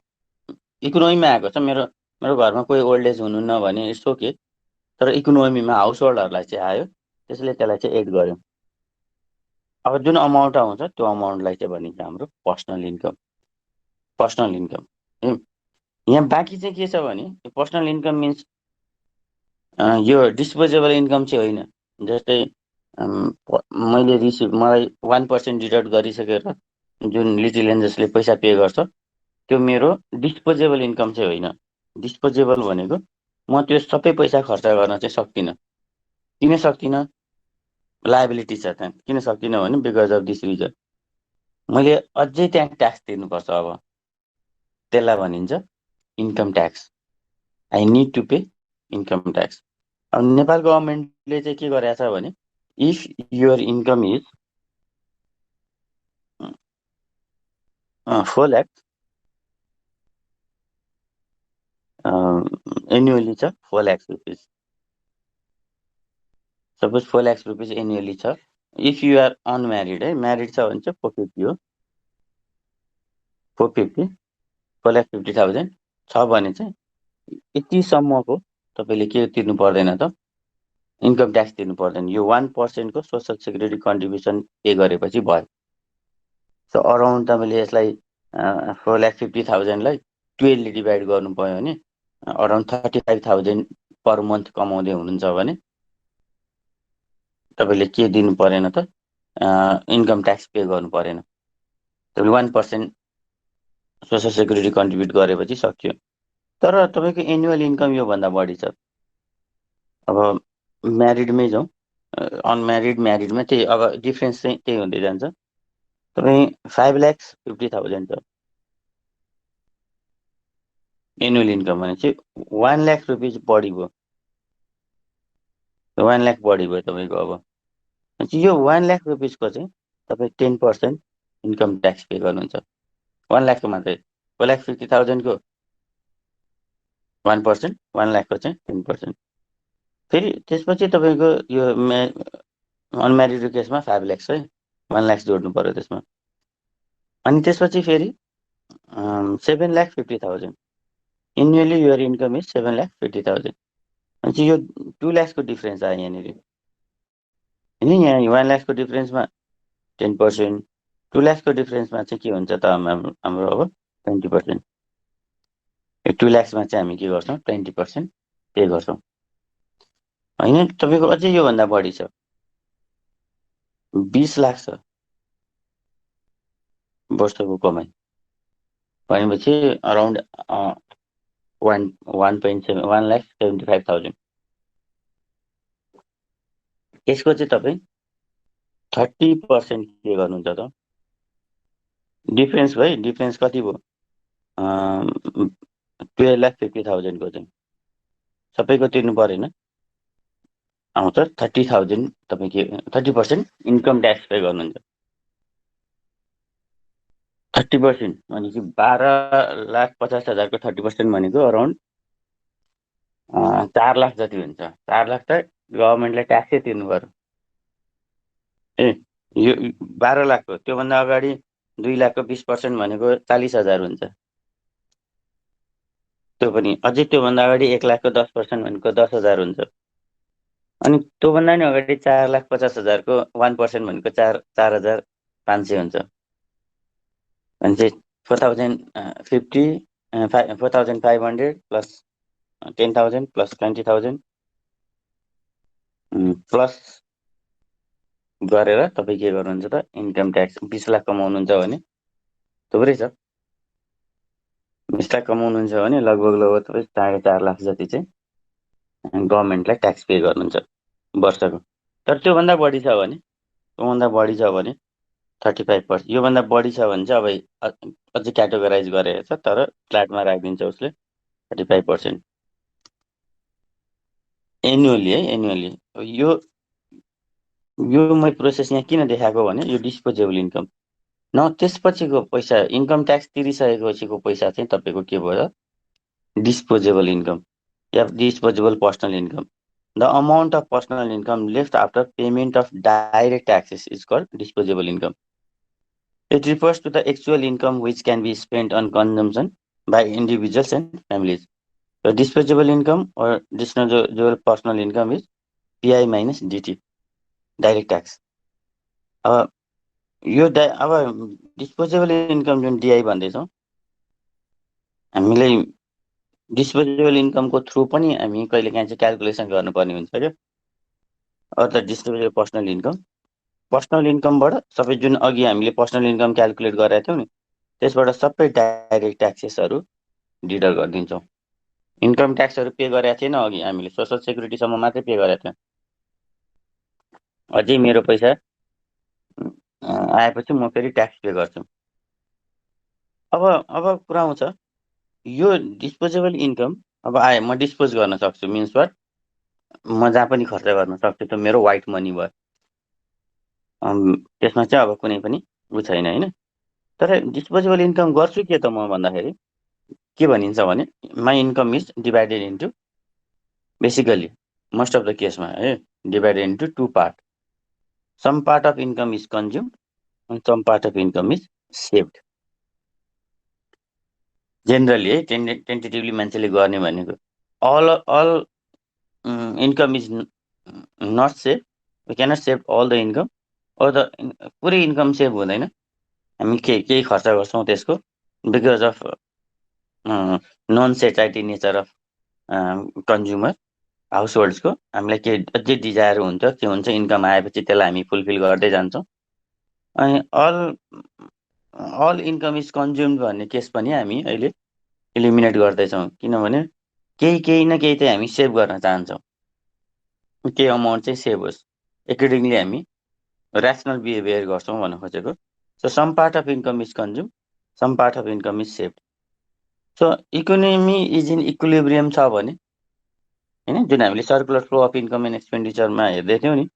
इकोनोमीमा आएको छ। मेरो घरमा कोही ओल्ड एज हुनुहुन्न भने इट्स ओके, तर इकोनोमीमा हाउस होल्डहरूलाई चाहिँ आयो, त्यसले त्यसलाई चाहिँ एड गर्यो। अब जुन अमाउन्ट आउँछ त्यो अमाउन्टलाई चाहिँ भनिन्छ हाम्रो पर्सनल इन्कम। यहाँ बाँकी चाहिँ के छ भने पर्सनल इन्कम मिन्स यो डिस्पोजेबल इन्कम चाहिँ होइन। जस्तै मैले मलाई 1% डिडक्ट गरिसकेर जुन लिटिल एन्जल्सले पैसा पे गर्छ, त्यो मेरो डिस्पोजेबल इन्कम चाहिँ होइन। डिस्पोजेबल भनेको म त्यो सबै पैसा खर्च गर्न चाहिँ सक्दिनँ। किन सक्दिनँ? लायबिलिटी छ त्यहाँ। किन सक्दिनँ भने बिकज अफ दिस रिजन, मैले अझै त्यहाँ ट्याक्स तिर्नुपर्छ। अब त्यसलाई भनिन्छ income tax. I need to pay income tax. अब नेपाल गभर्मेन्टले चाहिँ के गरेछ भने if your income is 4 lakh annually छ, 4 lakh rupees, suppose 4 lakh rupees annually छ। इफ यु आर अनम्यारिड है, म्यारिड छ भने चाहिँ 450 हो, 450, 4,50,000 छ भने चाहिँ यतिसम्मको तपाईँले के तिर्नु पर्दैन त, इन्कम ट्याक्स तिर्नु पर्दैन। यो 1%को सोसल सेक्युरिटी कन्ट्रिब्युसन पे गरेपछि भयो। सो अराउन्ड तपाईँले यसलाई 4,50,000लाई 12ले डिभाइड गर्नु भयो भने अराउन्ड 35,000 पर मन्थ कमाउँदै हुनुहुन्छ भने तपाईँले के दिनु परेन त, इन्कम ट्याक्स पे गर्नु परेन। तपाईँले 1% सोसल सेक्युरिटी कन्ट्रिब्युट गरेपछि सक्यो। तर तपाईँको एनुअल इन्कम योभन्दा बढी छ। अब म्यारिडमै जाउँ, अनम्यारिड म्यारिडमा त्यही, अब डिफ्रेन्स चाहिँ त्यही हुँदै जान्छ। तपाईँ 5,50,000 छ एनुअल इन्कम भने चाहिँ 1 लाख रुपिज बढी भयो, 1 लाख बढी भयो तपाईँको। अब यो 1 लाख रुपिजको चाहिँ तपाईँ 10% इन्कम ट्याक्स पे गर्नुहुन्छ। 1 लाखको मात्रै, 4,50,000को 1%, 1 लाखको चाहिँ 10%। फेरि त्यसपछि तपाईँको यो अनम्यारिडको केसमा 5 लाख है, 1 लाख जोड्नु पर्यो त्यसमा। अनि त्यसपछि फेरि 7,50,000 एन्युअली युर इन्कम इज 7,50,000। अनि यो 2 लाखको डिफ्रेन्स आयो यहाँनिर होइन। यहाँ 1 लाखको डिफ्रेन्समा 10%, 2 लाखको डिफ्रेन्समा चाहिँ के हुन्छ त हाम्रो अब 20%। यो 2 लाखमा चाहिँ हामी के गर्छौँ, 20% पे गर्छौँ होइन। तपाईँको अझै योभन्दा बढी छ, 20 लाख छ वर्षको कमाइ भनेपछि अराउन्ड 1,75,000। यसको चाहिँ तपाईँ 30% पे गर्नुहुन्छ त। डिफ्रेन्स भाइ, डिफ्रेन्स कति भयो? 12,50,000को चाहिँ सबैको तिर्नु परेन, आउँछ 30,000। तपाईँ के 30% इन्कम ट्याक्स पे गर्नुहुन्छ। 30% भनेपछि 12,50,000को 30% भनेको अराउन्ड 4 लाख जति हुन्छ। 4 लाख त गभर्मेन्टले ट्याक्सै तिर्नु पर्यो। ए यो 12 लाखको त्योभन्दा अगाडि 2 लाखको 20% भनेको 40,000 हुन्छ। त्यो पनि अझै त्योभन्दा अगाडि 1 लाखको 10% भनेको 10,000 हुन्छ। अनि त्योभन्दा नि अगाडि 4,50,000को 1% भनेको 4,500 हुन्छ। भने चाहिँ 4,050 4,500 प्लस 10,000 प्लस 20,000 प्लस गरेर तपाईँ के गर्नुहुन्छ त इन्कम ट्याक्स 20 लाख कमाउनुहुन्छ भने थुप्रै छ। 20 लाख कमाउनुहुन्छ भने लगभग तपाईँ 4.5 लाख जति चाहिँ गभर्मेन्टलाई ट्याक्स पे गर्नुहुन्छ वर्षको। तर त्योभन्दा बढी छ भने 35%, योभन्दा बढी छ भने चाहिँ अब अझै क्याटेगोराइज गरेको छ, तर फ्ल्याटमा राखिदिन्छ उसले 35% एनुअली है। एनुअली यो मै प्रोसेस यहाँ किन देखाएको भने यो डिस्पोजेबल इन्कम न, त्यसपछिको पैसा इन्कम ट्याक्स तिरिसकेपछिको पैसा चाहिँ तपाईँको के भयो डिस्पोजेबल इन्कम या disposable personal income. The amount of personal income left after payment of direct taxes is called disposable income. It refers to the actual income which can be spent on consumption by individuals and families. So disposable income or disposable personal income is PI minus DT, direct tax. अब यो अब disposable income जुन DI भन्दैछौँ, हामीलाई disposable इन्कमको through पनि हामी कहिलेकाहीँ चाहिँ क्यालकुलेसन गर्नुपर्ने हुन्छ क्या। अर्थात् डिस्पोजेबल पर्सनल इन्कमबाट सबै जुन अघि हामीले पर्सनल इन्कम क्यालकुलेट गरेका थियौँ नि, त्यसबाट सबै डाइरेक्ट ट्याक्सेसहरू डिडक्ट गरिदिन्छौँ। इन्कम ट्याक्सहरू पे गरेका थिएन अघि, हामीले सोसल सेक्युरिटीसम्म मात्रै पे गरेका थियौँ। अझै मेरो पैसा आएपछि म फेरि ट्याक्स पे गर्छु। अब कुरा आउँछ यो डिस्पोजेबल इन्कम अब आए म डिस्पोज गर्न सक्छु, मिन्स वाट म जहाँ पनि खर्च गर्न सक्छु, त्यो मेरो वाइट मनी भयो। त्यसमा चाहिँ अब कुनै पनि उ छैन होइन। तर डिस्पोजेबल इन्कम गर्छु के त म भन्दाखेरि के भनिन्छ भने my income is divided into, basically most of the केसमा है, divided into 2 part. Some part of income is consumed and some part of income is saved. Generally है, टेन्टेटिभली मान्छेले गर्ने भनेको all income is not save, we cannot save all the income, or the पुरै इन्कम सेभ हुँदैन। हामी केही खर्च गर्छौँ त्यसको, because of non satiety nature of consumer हाउस होल्ड्सको। हामीलाई के अझै डिजायर हुन्छ, के हुन्छ इन्कम आएपछि त्यसलाई हामी फुलफिल गर्दै जान्छौँ। अनि अल इन्कम इज कन्ज्युम्ड भन्ने केस पनि हामी अहिले इलिमिनेट गर्दैछौँ, किनभने केही न केही चाहिँ हामी सेभ गर्न चाहन्छौँ, केही अमाउन्ट चाहिँ सेभ होस्। एकर्डिङली हामी ऱ्यासनल बिहेभियर गर्छौँ भन्न खोजेको। So some part of income is consume, some part of income is save. So economy is in equilibrium छ भने होइन, जुन हामीले circular flow of income and एक्सपेन्डिचरमा हेर्दै थियौँ नि,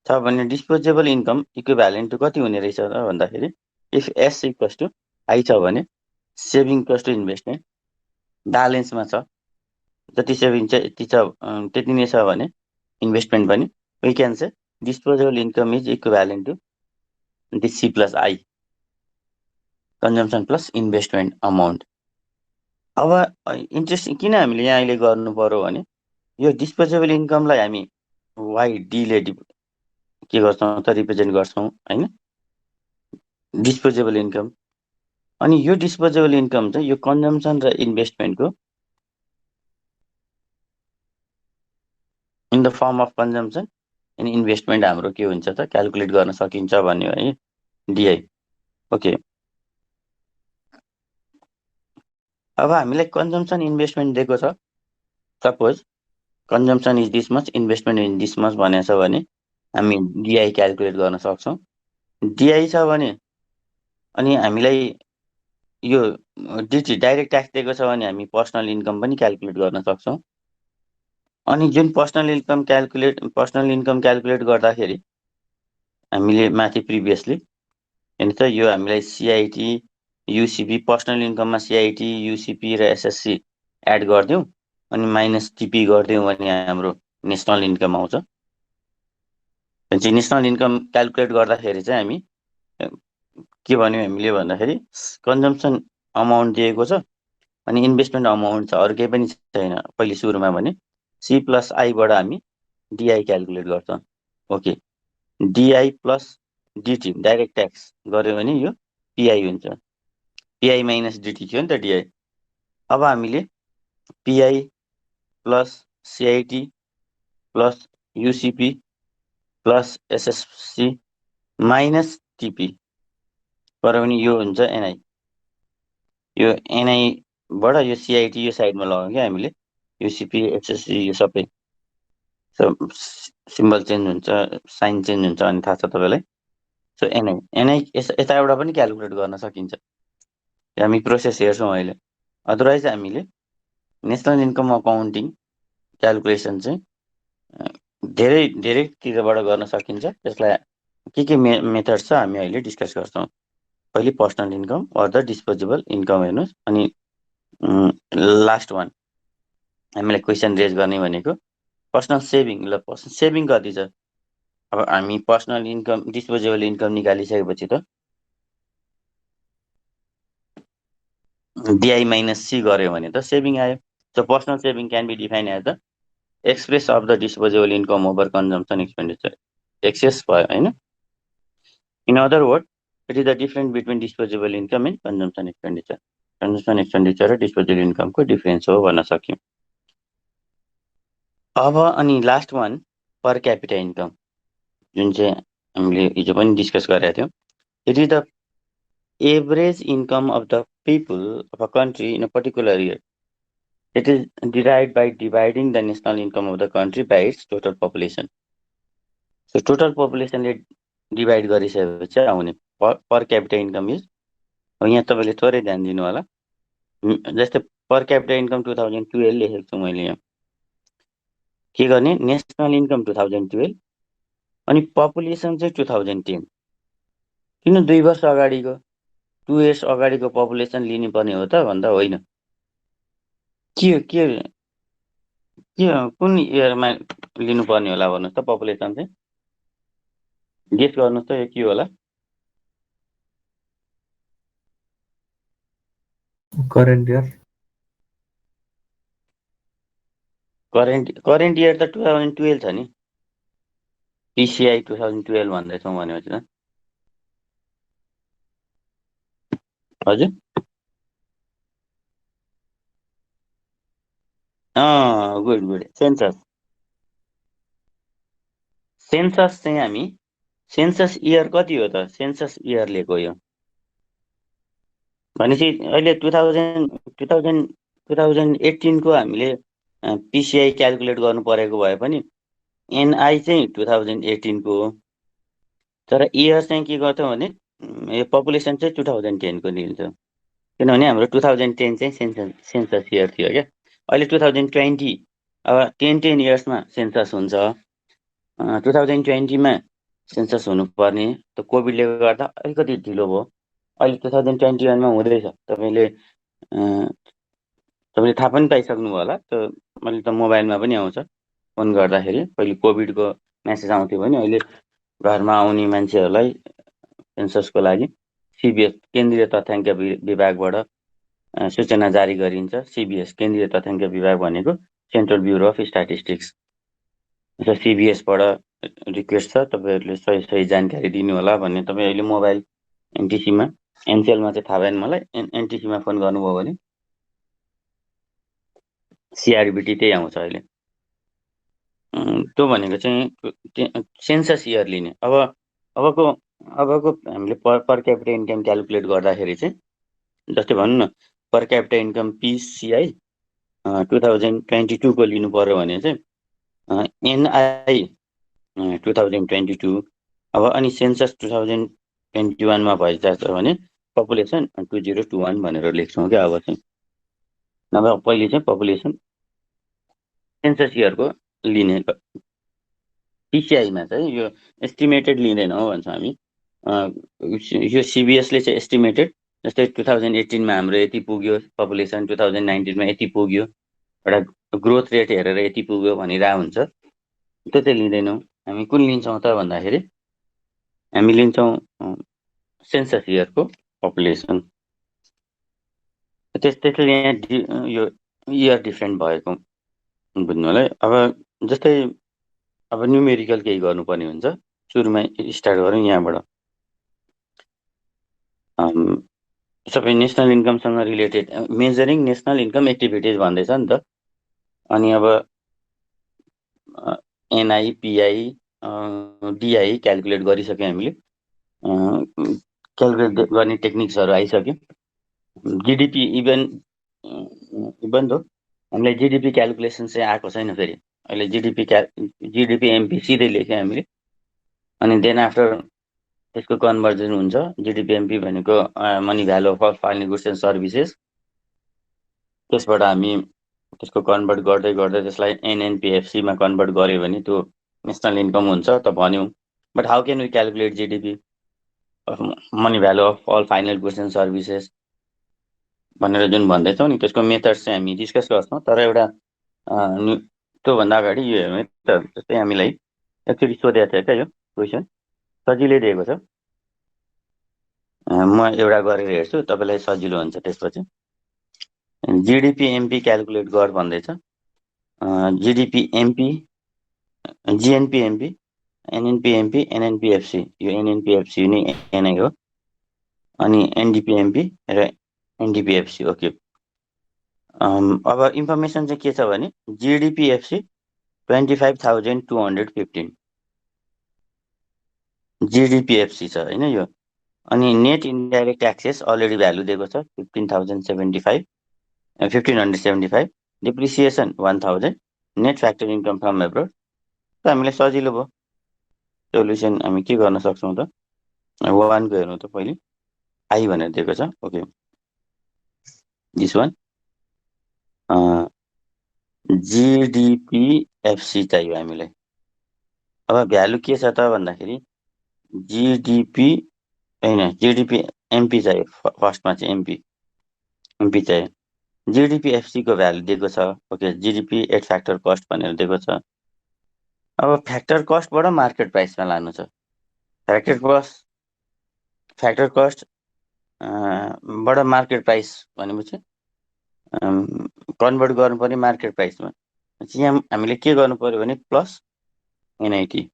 छ भने डिस्पोजेबल इन्कम इक्विभ्यालेन्ट टु कति हुने रहेछ त भन्दाखेरि if S equals to I छ भने सेभिङ इक्वल्स टु इन्भेस्टमेन्ट ब्यालेन्समा छ, जति सेभिङ छ त्यति नै छ भने इन्भेस्टमेन्ट पनि, we can say disposable income is equivalent to this C plus I, consumption plus investment amount. अब इन्ट्रेस्ट किन हामीले यहाँ अहिले गर्नु पर्यो भने यो डिस्पोजेबल इन्कमलाई हामी वाइ डीले के गर्छौँ त रिप्रेजेन्ट गर्छौँ होइन, डिस्पोजेबल इन्कम. अनि यो डिस्पोजेबल इन्कम चाहिँ यो कन्जम्सन र इन्भेस्टमेन्टको in the form of consumption अनि इन्भेस्टमेन्ट हाम्रो के हुन्छ त क्यालकुलेट गर्न सकिन्छ भन्यो है, डिआई. ओके, अब हामीलाई कन्जम्सन इन्भेस्टमेन्ट दिएको छ, suppose consumption is this much, investment is this much भनेको छ भने हामी डिआई क्यालकुलेट गर्न सक्छौँ. डिआई छ भने अनि हामीलाई यो डिटी डाइरेक्ट ट्याक्स दिएको छ भने हामी पर्सनल इन्कम पनि क्यालकुलेट गर्न सक्छौँ. अनि जुन पर्सनल इन्कम क्यालकुलेट गर्दाखेरि हामीले माथि प्रिभियसली हेर्नु त यो हामीलाई सिआइटी युसिपी पर्सनल इन्कममा सिआइटी युसिपी र एसएससी एड गरिदिउँ. अनि माइनस टिपी गरिदिउँ भने हाम्रो नेसनल इन्कम आउँछ। नेसनल इन्कम क्यालकुलेट गर्दाखेरि चाहिँ हामी के भन्यौँ हामीले भन्दाखेरि कन्जम्सन अमाउन्ट दिएको छ अनि इन्भेस्टमेन्ट अमाउन्ट छ, अरू केही पनि छैन पहिले सुरुमा भने सी प्लस आईबाट हामी डिआई क्यालकुलेट गर्छौँ। Okay, DI plus DT direct tax गऱ्यो भने यो पिआई हुन्छ। पिआई माइनस डिटी थियो नि त डिआई। अब हामीले PI plus CIT plus UCP plus SSC minus TP गऱ्यो भने यो हुन्छ एनआई। यो एनआईबाट यो सिआइटी यो साइडमा लगाउँ क्या हामीले, युसिपी एसएससी यो सबै सिम्बल चेन्ज हुन्छ, साइन चेन्ज हुन्छ अनि थाहा छ तपाईँलाई। सो एनआई यताबाट पनि क्यालकुलेट गर्न सकिन्छ, हामी प्रोसेस हेर्छौँ अहिले। अदरवाइज हामीले नेसनल इन्कम अकाउन्टिङ क्यालकुलेसन चाहिँ धेरैतिरबाट गर्न सकिन्छ। त्यसलाई के मेथड छ हामी अहिले डिस्कस गर्छौँ। पहिले personal income or the disposable income हेर्नुहोस्, अनि लास्ट वान हामीलाई क्वेसन रेज गर्ने भनेको पर्सनल सेभिङ। ल पर्सनल सेभिङ कति छ? अब हामी पर्सनल इन्कम डिस्पोजेबल इन्कम निकालिसकेपछि त डिआई माइनस सी गऱ्यो भने त सेभिङ आयो। So personal saving can be define as the express of the disposable income over consumption expenditure. Excess भयो होइन। In other word it is the difference between disposable income and consumption expenditure. Consumption expenditure र disposable इन्कमको difference हो भन्न सक्यौँ। अब अनि last one पर capita income, जुन चाहिँ हामीले हिजो पनि डिस्कस गरेका थियौँ। It is the average income of the people of a country in a particular year. It is derived by dividing the national income of the country by its total population. So total population ले divide गरिसकेपछि आउने पर capita income is, यहाँ तपाईँले थोरै ध्यान दिनु होला। जस्तै पर क्यापिटा इन्कम 2012 लेखेको छु मैले यहाँ। के गर्ने, नेसनल इन्कम 2012 अनि पपुलेसन चाहिँ 2010। किन 2 वर्ष अगाडिको 2 इयर्स अगाडिको पपुलेसन लिनुपर्ने हो त भन्दा होइन, के कुन इयरमा लिनुपर्ने होला भन्नुहोस् त पपुलेसन चाहिँ? गेस गर्नुहोस् त यो के होला? Current year. करेन्ट इयर त 2012 छ नि, पिसिआई 2012 भन्दैछौँ भनेपछि त। हजुर गुड। सेन्सस चाहिँ हामी सेन्सस इयर कति हो त? सेन्सस इयर लिएको यो भनेपछि अहिले 2018को हामीले पिसिआई क्यालकुलेट गर्नु परेको भए पनि एनआई चाहिँ 2018को हो, तर इयर चाहिँ के गर्थ्यौँ भने यो पपुलेसन चाहिँ 2010को लिन्छ, किनभने हाम्रो 2010 चाहिँ सेन्सस इयर थियो क्या। अहिले 2020, अब 10 इयर्समा सेन्सस हुन्छ। 2020मा सेन्सस हुनुपर्ने त कोभिडले गर्दा अलिकति ढिलो भयो, अहिले 2021मा हुँदैछ। तपाईँले थाहा पनि पाइसक्नु होला त, मैले त मोबाइलमा पनि आउँछ फोन गर्दाखेरि। पहिले कोभिडको मेसेज आउँथ्यो भने अहिले घरमा आउने मान्छेहरूलाई सेन्ससको लागि सिबिएस केन्द्रीय तथ्याङ्क विभागबाट सूचना जारी गरिन्छ। सिबिएस केन्द्रीय तथ्याङ्क विभाग भनेको सेन्ट्रल ब्युरो अफ स्ट्याटिस्टिक्स। सिबिएसबाट रिक्वेस्ट छ तपाईँहरूले सही जानकारी दिनु होला भन्ने। तपाईँ अहिले मोबाइल एनटिसीमा, एनसेलमा चाहिँ थाहा भएन मलाई, एनटिसीमा फोन गर्नुभयो भने सिआरबिटी त्यही आउँछ अहिले। त्यो भनेको चाहिँ सेन्सस इयर लिने। अबको हामीले पर क्यापिटा इन्कम क्यालकुलेट गर्दाखेरि चाहिँ जस्तै भन्नु न, पर क्यापिटा इन्कम पिसिआई 2022को लिनु पर्यो भने चाहिँ एनआई 2022, अब अनि सेन्सस 2021मा भइसकेको छ भने पपुलेसन 2021 भनेर लेख्छौँ क्या। अब चाहिँ नभए पहिले चाहिँ पपुलेसन सेन्सस इयरको लिने। पिसिआईमा चाहिँ यो एस्टिमेटेड लिँदैनौँ भन्छ हामी। यो सिबिएसले चाहिँ एस्टिमेटेड, जस्तै 2018मा हाम्रो यति पुग्यो पपुलेसन, 2019मा यति पुग्यो, एउटा ग्रोथ रेट हेरेर यति पुग्यो भनिरहेको हुन्छ, त्यो चाहिँ लिँदैनौँ। हामी कुन लिन्छौँ त भन्दाखेरि हामी लिन्छौँ सेन्सस इयरको पपुलेसन। त्यसले यहाँ यो इयर डिफ्रेन्ट भएको बुझ्नु होला है। अब जस्तै अब न्युमेरिकल केही गर्नुपर्ने हुन्छ, सुरुमा स्टार्ट गरौँ यहाँबाट। सबै नेसनल इन्कमसँग related measuring national income activities भन्दैछ नि त। अनि अब एनआई पिआई डिआई क्यालकुलेट गरिसक्यो हामीले, क्यालकुलेट गर्ने टेक्निक्सहरू आइसक्यो। जिडिपी इभन दो हामीलाई जिडिपी क्यालकुलेसन चाहिँ आएको छैन फेरि। अहिले जिडिपी एमपी सिधै लेख्यो हामीले। अनि देन आफ्टर त्यसको कन्भर्जन हुन्छ। जिडिपी एमपी भनेको money value of final goods and services. त्यसबाट हामी त्यसको कन्भर्ट गर्दै गर्दै त्यसलाई एनएनपिएफसीमा कन्भर्ट गर्यो भने त्यो नेसनल इन्कम हुन्छ त भन्यौँ। But how can we calculate GDP money value of all final goods and services भनेर जुन भन्दैछौँ नि, त्यसको मेथड्स चाहिँ हामी डिस्कस गर्छौँ। तर एउटा त्योभन्दा अगाडि यो हेर्नु है त। जस्तै हामीलाई एक्चुअली सोधेको थियो क्या यो क्वेसन, सजिलै दिएको छ। म एउटा गरेर हेर्छु, तपाईँलाई सजिलो हुन्छ। त्यसपछि जिडिपी एमपी क्यालकुलेट गर भन्दैछ। GDP MP, GNP MP, NNP MP, NNPFC. यो एनएनपिएफसी नै एनआई हो। अनि एनडिपी एमपी र एनडिपिएफसी। ओके, अब इन्फर्मेसन चाहिँ के छ भने जिडिपिएफसी 25,215 जिडिपिएफसी छ होइन यो। अनि net indirect taxes already value दिएको छ 15,075, depreciation 1,000, net factor income from abroad. हामीलाई सजिलो भयो। सोल्युसन हामी के गर्न सक्छौँ त, 1 को हेर्नु त पहिले, आई भनेर दिएको छ। ओके, दिस वान जिडिपिएफसी चाहियो हामीलाई। अब भ्यालु के छ त भन्दाखेरि जिडिपी होइन, जिडिपी एमपी चाहियो। फर्स्टमा चाहिँ एमपी चाहियो। जिडिपिएफसी को भ्यालु दिएको छ। Okay, GDP at factor cost भनेर दिएको छ। अब फ्याक्टर कस्टबाट मार्केट प्राइसमा लानु छ। फ्याक्टर कस्ट बाट मार्केट प्राइस भनेपछि कन्भर्ट गर्नु पर्ने मार्केट प्राइसमा। यहाँ हामीले के गर्नु पर्यो भने plus NIT,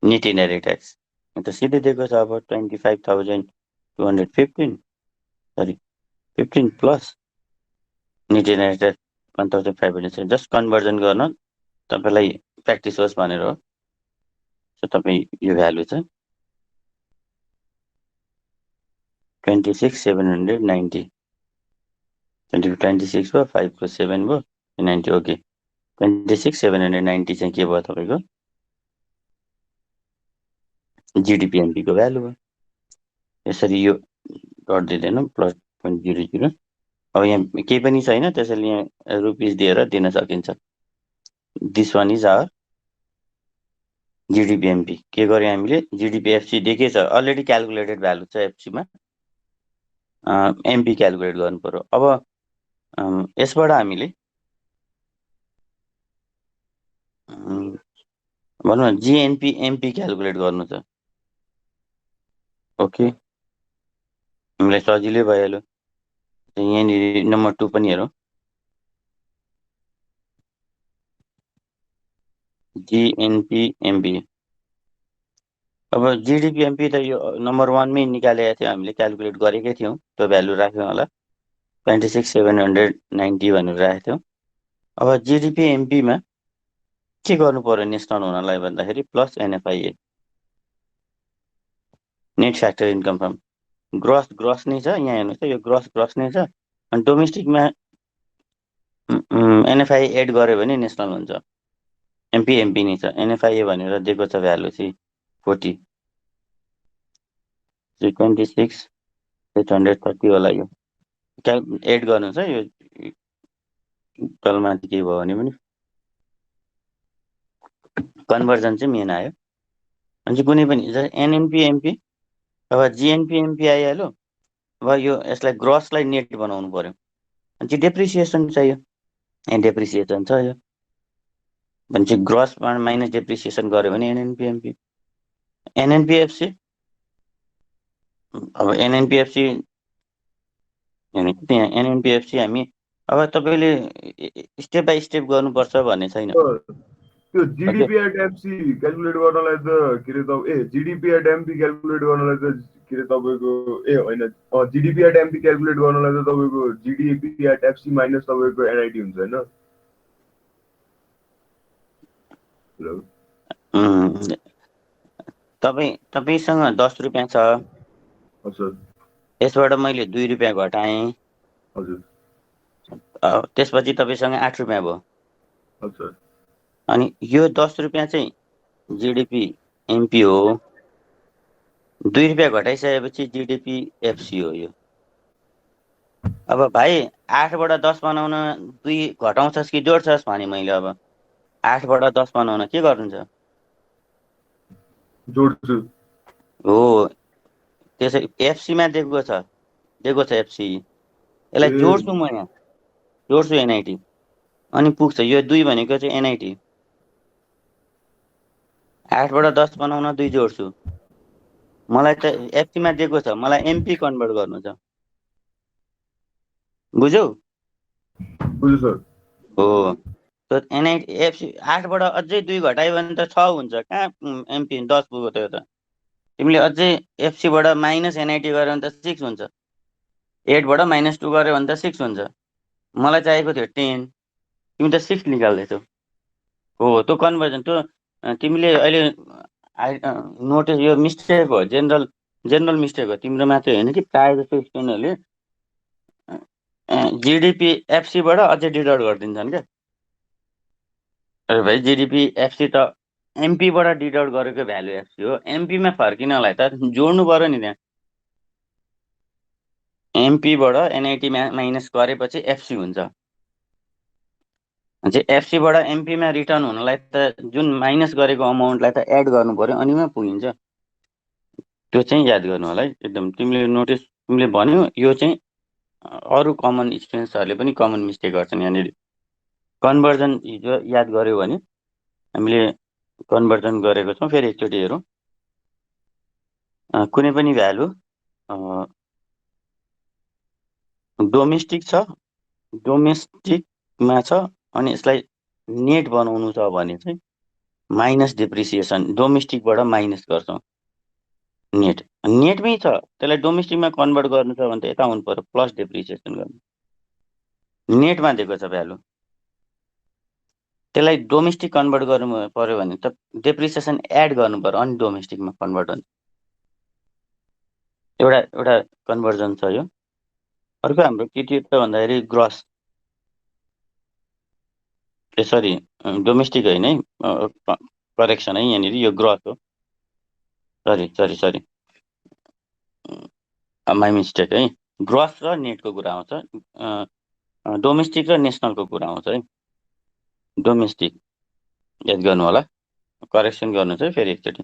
net indirect tax त सिधै दिएको छ। अब 25,215 plus net indirect tax 1,500। Just conversion गर्न तपाईँलाई प्र्याक्टिस होस् भनेर हो। सो तपाईँ यो भ्यालु छ 26,790। 26 भयो, 5 को 7 भयो, 90। ओके, 26,790 चाहिँ के भयो तपाईँको जिडिपिएमपी को भ्यालु हो। यसरी यो गरिदिँदैनौँ +0.00। अब यहाँ केही पनि छैन, त्यसैले यहाँ रुपिस दिएर दिन सकिन्छ। This one is our GDPMP. के गर्यो हामीले, जिडिपिएफसी दिएकै छ, अलरेडी क्यालकुलेटेड भ्यालु छ एफसीमा। एमपी क्यालकुलेट गर्नु पर्यो। अब यसबाट हामीले भनौँ न जिएनपी एमपी क्यालकुलेट गर्नु छ। ओके, हामीलाई सजिलै भइहाल्यो। यहाँनिर नम्बर 2 पनि हेरौँ, जिएनपी एमपी। अब जिडिपी एमपी त यो नम्बर 1 मै निकालेको थियो, हामीले क्यालकुलेट गरेकै थियौँ। त्यो भ्यालु राख्यौँ होला 26,790 भनेर राखेको थियौँ। अब जिडिपी एमपीमा के गर्नु पर्यो नेसनल हुनलाई भन्दाखेरि plus NFIA, net factor income from gross नै छ। यहाँ हेर्नुहोस् त, यो ग्रस नै छ। अनि डोमेस्टिकमा एनएफआई एड गर्यो भने नेसनल हुन्छ। एमपी नै छ। एनएफआइए भनेर दिएको छ भ्यालु चाहिँ 40, 26,830 होला। यो एड गर्नु छ। यो तलमाथि के भयो भने पनि कन्भर्जन चाहिँ मेन आयो। अनि कुनै पनि एनएनपी एमपी, अब जिएनपी एमपी आइहाल्यो। अब यो यसलाई ग्रसलाई नेट बनाउनु पर्यो। अनि डेप्रिसिएसन चाहियो, डेप्रिसिएसन छ यो भनेपछि ग्रस माइनस डेप्रिसिएसन गर्यो भने एनएनपिएमपी एनएनपिएफसी अब एनएनपिएफसी त्यहाँ एनएनपिएफसी हामी अब तपाईँले स्टेप बाई स्टेप गर्नुपर्छ भन्ने छैन। त्यो जिडिपी एट एफसी क्यालकुलेट गर्नलाई त के अरे जिडिपी एट एमपी क्यालकुलेट गर्नलाई त के अरे तपाईँको होइन जिडिपी एट एमपी क्यालकुलेट गर्नलाई त तपाईँको जिडिपी एट एफसी माइनस तपाईँको एनआइटी हुन्छ होइन? तपाईँसँग 10 रुपियाँ छ, हजुर, यसबाट मैले 2 रुपियाँ घटाएँ, हजुर, त्यसपछि तपाईँसँग 8 रुपियाँ भयो। हजुर, अनि यो 10 रुपियाँ चाहिँ जिडिपी एमपी हो, 2 रुपियाँ घटाइसकेपछि जिडिपी एफसी हो यो। अब भाइ 8बाट 10 बनाउन 2 घटाउँछस् कि जोड्छस् भने मैले अब 8बाट 10 बनाउन के गर्नुहुन्छ? जोड्छु। हो, त्यसै एफसीमा दिएको छ एफसी, यसलाई जोड्छु म, यहाँ जोड्छु एनआइटी अनि पुग्छ। यो 2 भनेको चाहिँ एनआइटी, 8बाट 10 बनाउन 2 जोड्छु। मलाई त एफसीमा दिएको छ, मलाई एमपी कन्भर्ट गर्नु छ, बुझ्यौ? बुझ्यो सर। हो, एनआइटी एफसी 8बाट अझै 2 घटायो भने त 6 हुन्छ, कहाँ एमपी 10 पुग्यो त? यो त तिमीले अझै एफसीबाट माइनस एनआइटी गर्यो भने त 6 हुन्छ, 8बाट -2 गर्यो भने त 6 हुन्छ। मलाई चाहिएको थियो 10, तिमी त 6 निकाल्दैछौ। हो, त्यो कन्भर्जन, त्यो तिमीले अहिले नोटिस, यो मिस्टेक हो, जेनरल मिस्टेक हो, तिम्रो मात्रै होइन कि प्रायः जस्तो स्टुडेन्टहरूले जिडिपी एफसीबाट अझै डिडक्ट गरिदिन्छन् क्या। अरे भाइ, जिडिपी एफसी त एमपीबाट डिडक्ट गरेको भ्यालु एफसी हो, एमपीमा फर्किनलाई त जोड्नु पर्यो नि। त्यहाँ एमपीबाट एनआइटी माइनस गरेपछि एफसी हुन्छ। एफसीबाट एमपीमा रिटर्न हुनलाई त जुन माइनस गरेको अमाउन्टलाई त एड गर्नु पर्यो, अनिमा पुगिन्छ। त्यो चाहिँ याद गर्नु होला है एकदम। तिमीले भन्यो, यो चाहिँ अरू कमन स्टुडेन्ट्सहरूले पनि कमन मिस्टेक गर्छन्। यहाँनिर कन्भर्जन हिजो याद गर्यो भने हामीले कन्भर्जन गरेको छौँ। फेरि एकचोटि हेरौँ, कुनै पनि भ्यालु डोमेस्टिकमा छ अनि यसलाई नेट बनाउनु छ भने चाहिँ माइनस डेप्रिसिएसन, डोमेस्टिकबाट माइनस गर्छौँ। नेटमै छ, त्यसलाई डोमेस्टिकमा कन्भर्ट गर्नु छ भने त यता आउनु पर्यो, प्लस डेप्रिसिएसन गर्नु। नेटमा दिएको छ भ्यालु, त्यसलाई डोमेस्टिक कन्भर्ट गर्नु पर्यो भने त डेप्रिसिएसन एड गर्नु पर्यो, अनि डोमेस्टिकमा कन्भर्ट हुन्छ। एउटा कन्भर्जन छ यो। अर्को हाम्रो के थियो त भन्दाखेरि ग्रस, सरी डोमेस्टिक होइन है, करेक्सन है, यहाँनिर यो ग्रस हो। सरी माई मिस्टेक है। ग्रस र नेटको कुरा आउँछ, डोमेस्टिक र नेसनलको कुरा आउँछ है। डोमेस्टिक याद गर्नु होला, करेक्सन गर्नु चाहिँ फेरि एकचोटि।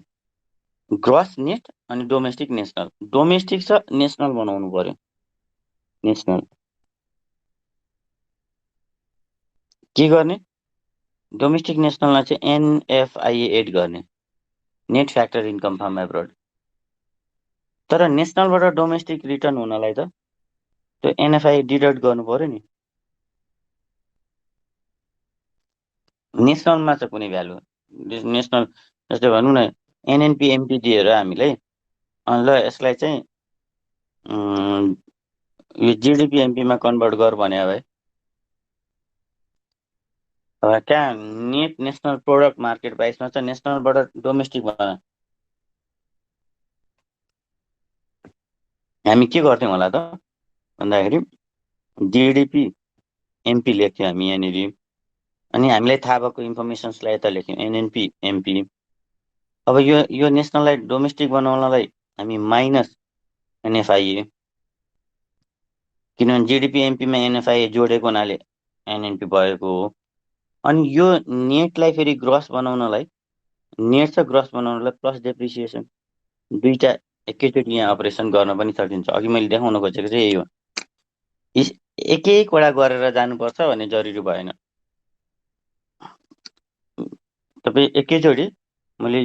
ग्रस नेट अनि डोमेस्टिक नेसनल, डोमेस्टिक छ नेसनल बनाउनु पर्यो। नेसनल के गर्ने? डोमेस्टिक नेसनललाई चाहिँ एनएफआइए एड गर्ने, net factor income from abroad. तर नेसनलबाट डोमेस्टिक रिटर्न हुनलाई त त्यो एनएफआई डिडक्ट गर्नु पर्यो नि। नेसनलमा छ कुनै भ्यालु, नेसनल जस्तै भनौँ न एनएनपी एमपी दिएर हामीलाई, ल यसलाई चाहिँ यो जिडिपी एमपीमा कन्भर्ट गर भने भए कहाँ नेट नेसनल प्रोडक्ट मार्केट प्राइसमा छ, नेसनलबाट डोमेस्टिक बना। हामी के गर्थ्यौँ होला त भन्दाखेरि जिडिपी एमपी लेख्थ्यौँ हामी यहाँनिर, अनि हामीलाई थाहा भएको इन्फर्मेसन्सलाई यता लेख्यौँ एनएनपी एमपी। अब यो नेसनललाई डोमेस्टिक बनाउनलाई हामी माइनस एनएफआइए, किनभने जिडिपी एमपीमा एनएफआइए जोडेको हुनाले एनएनपी भएको हो। अनि यो नेटलाई फेरि ग्रस बनाउनलाई, नेट र ग्रस बनाउनलाई प्लस डेप्रिसिएसन, दुईटा एकैचोटि यहाँ अपरेसन गर्न पनि सकिन्छ। अघि मैले देखाउन खोजेको चाहिँ यही हो। एक एकवटा गरेर जानुपर्छ भन्ने जरुरी भएन। तपाईँ एकैचोटि मैले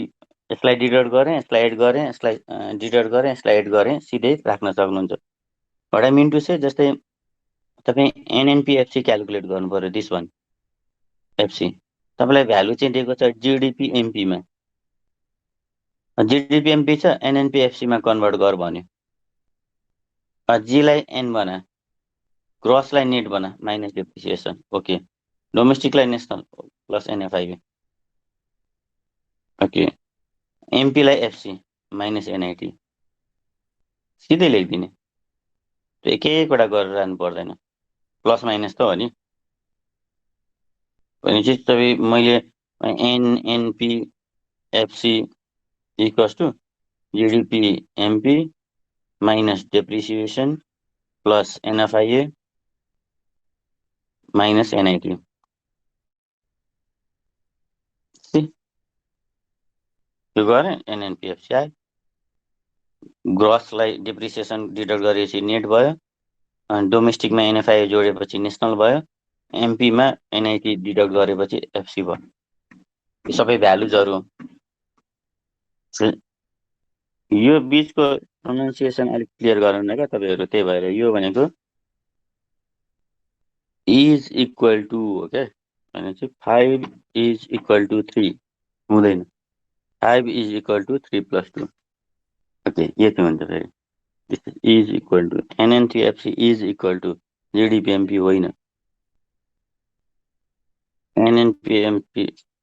यसलाई डिडक्ट गरेँ, यसलाई एड गरेँ, यसलाई डिडक्ट गरेँ, यसलाई एड गरेँ, सिधै राख्न सक्नुहुन्छ। What I mean to say, जस्तै तपाईँ एनएनपी क्यालकुलेट गर्नु पर्यो, दिस वान एफसी। तपाईँलाई भ्यालु चाहिँ दिएको छ जिडिपी एमपीमा। जिडिपी एमपी छ, एनएनपी एफसीमा कन्भर्ट गर भन्यो। जीलाई एन बना, ग्रसलाई नेट बना, माइनस डेप्रिसिएसन, ओके। डोमेस्टिकलाई नेसनल प्लस एनएफआइबी, ओके। एमपीलाई एफसी माइनस एनआइटी, सिधै लेखिदिने। त्यो एक एकवटा गरेर जानु पर्दैन, प्लस माइनस त हो नि। भनेपछि तपाईँ मैले NNP FC equals to GDP MP minus depreciation plus NFIA minus NIT. त्यो गरेँ, एनएनपीएफसी आयो। ग्रसलाई डेप्रिसिएसन डिडक्ट गरेपछि नेट भयो, डोमेस्टिकमा एनएफआई जोडेपछि नेसनल भयो, एमपीमा एनआइटी डिडक्ट गरेपछि एफसी भयो। यो सबै भ्यालुजहरू हो। यो बिचको प्रोनाउन्सिएसन अलिक क्लियर गराउनु न क्या तपाईँहरू, त्यही भएर यो भनेको इज इक्वल टु हो क्या, भनेपछि 5 इज इक्वल टु 3 हुँदैन, 5 इज इक्वल टु 3 + 2, ओके। यो चाहिँ हुन्छ फेरि is equal to NNPFC is equal to GDPMP होइन,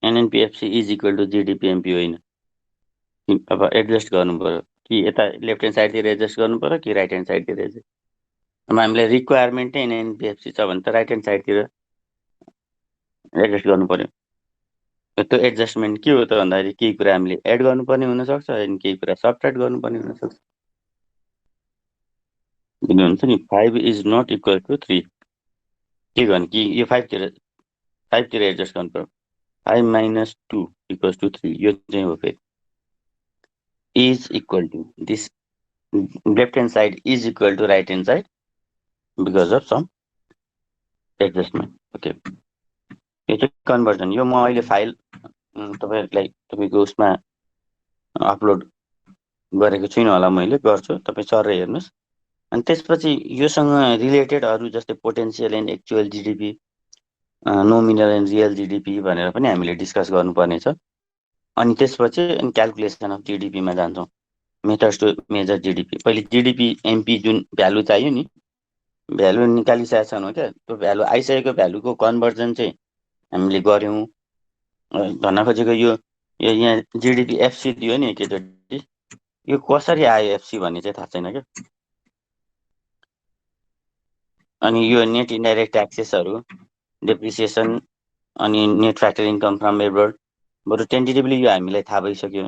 NNPFC is equal to GDPMP होइन। अब एडजस्ट गर्नु पर्यो कि यता लेफ्ट ह्यान्ड साइडतिर एडजस्ट गर्नु पर्यो कि राइट ह्यान्ड साइडतिर एडजस्ट। अब हामीलाई रिक्वायरमेन्टै एनएनपीएफसी छ भने त राइट ह्यान्ड साइडतिर एडजस्ट गर्नु पर्यो। त्यो एडजस्टमेन्ट के हो त भन्दाखेरि केही कुरा हामीले एड गर्नुपर्ने हुनसक्छ अनि केही कुरा सबट्र्याक्ट गर्नुपर्ने हुनसक्छ। बुझ्नुहुन्छ नि, 5 इज नट इक्वल टु 3 के गर्नु कि यो 5 तिर एडजस्ट गर्नु पर्यो। 5 - 2 = 3, यो चाहिँ हो फेरि is equal to this left hand side is equal to right hand side because of some adjustment, okay. यो चाहिँ कन्भर्जन। यो म अहिले फाइल तपाईँहरूलाई तपाईँको उसमा अपलोड गरेको छुइनँ होला, मैले गर्छु, तपाईँ सर हेर्नुहोस्। अनि त्यसपछि योसँग रिलेटेड अरू जस्तै potential and actual GDP, nominal and real GDP भनेर पनि हामीले डिस्कस गर्नुपर्ने छ। अनि त्यसपछि क्यालकुलेसन अफ जिडिपीमा जान्छौँ, मेथड्स टु मेजर जिडिपी। पहिले जिडिपी एमपी जुन भ्यालु चाहियो नि, भ्यालु निकालिसकेका छौँ क्या, त्यो भ्यालु आइसकेको भ्यालुको कन्भर्जन चाहिँ हामीले गऱ्यौँ। भन्न खोजेको यो यहाँ जिडिपी एफसी दियो नि एकैचोटि, यो कसरी आयो एफसी भन्ने चाहिँ थाहा छैन क्या। अनि यो नेट इन्डाइरेक्ट ट्याक्सेसहरू, डेप्रिसिएसन अनि net factor income from abroad, बरु टेन्टेटिभली यो हामीलाई थाहा भइसक्यो।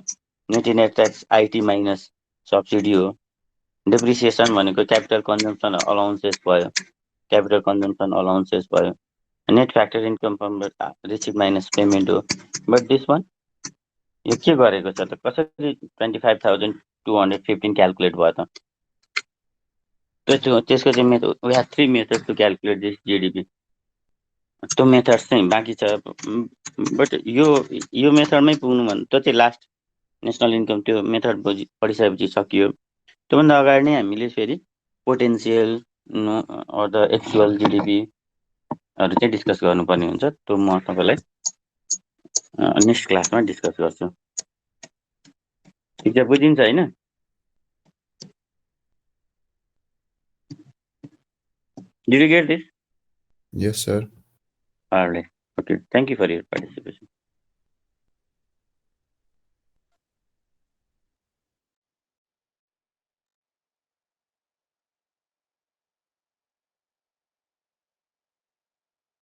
Net indirect tax IT minus subsidy हो। डेप्रिसिएसन भनेको क्यापिटल कन्जम्सन अलाउन्सेस भयो, क्यापिटल कन्जम्सन अलाउन्सेस भयो। Net factor income from receive minus payment हो। बट दिस वान यो के गरेको छ त, कसरी 25,215 क्यालकुलेट भयो त? त्यसको चाहिँ method, we have 3 methods to calculate this GDP. त्यो मेथड्स चाहिँ बाँकी छ, बट यो मेथडमै पुग्नु भने त्यो चाहिँ लास्ट नेसनल इन्कम, त्यो मेथड पढिसकेपछि सकियो। त्योभन्दा अगाडि नै हामीले फेरि पोटेन्सियल अर द एक्चुअल जिडिपीहरू चाहिँ डिस्कस गर्नुपर्ने हुन्छ। त्यो म तपाईँलाई नेक्स्ट क्लासमा डिस्कस गर्छु। ठिक छ, बुझिन्छ होइन? Did you get this? Yes, sir. All right. Okay. Thank you for your participation.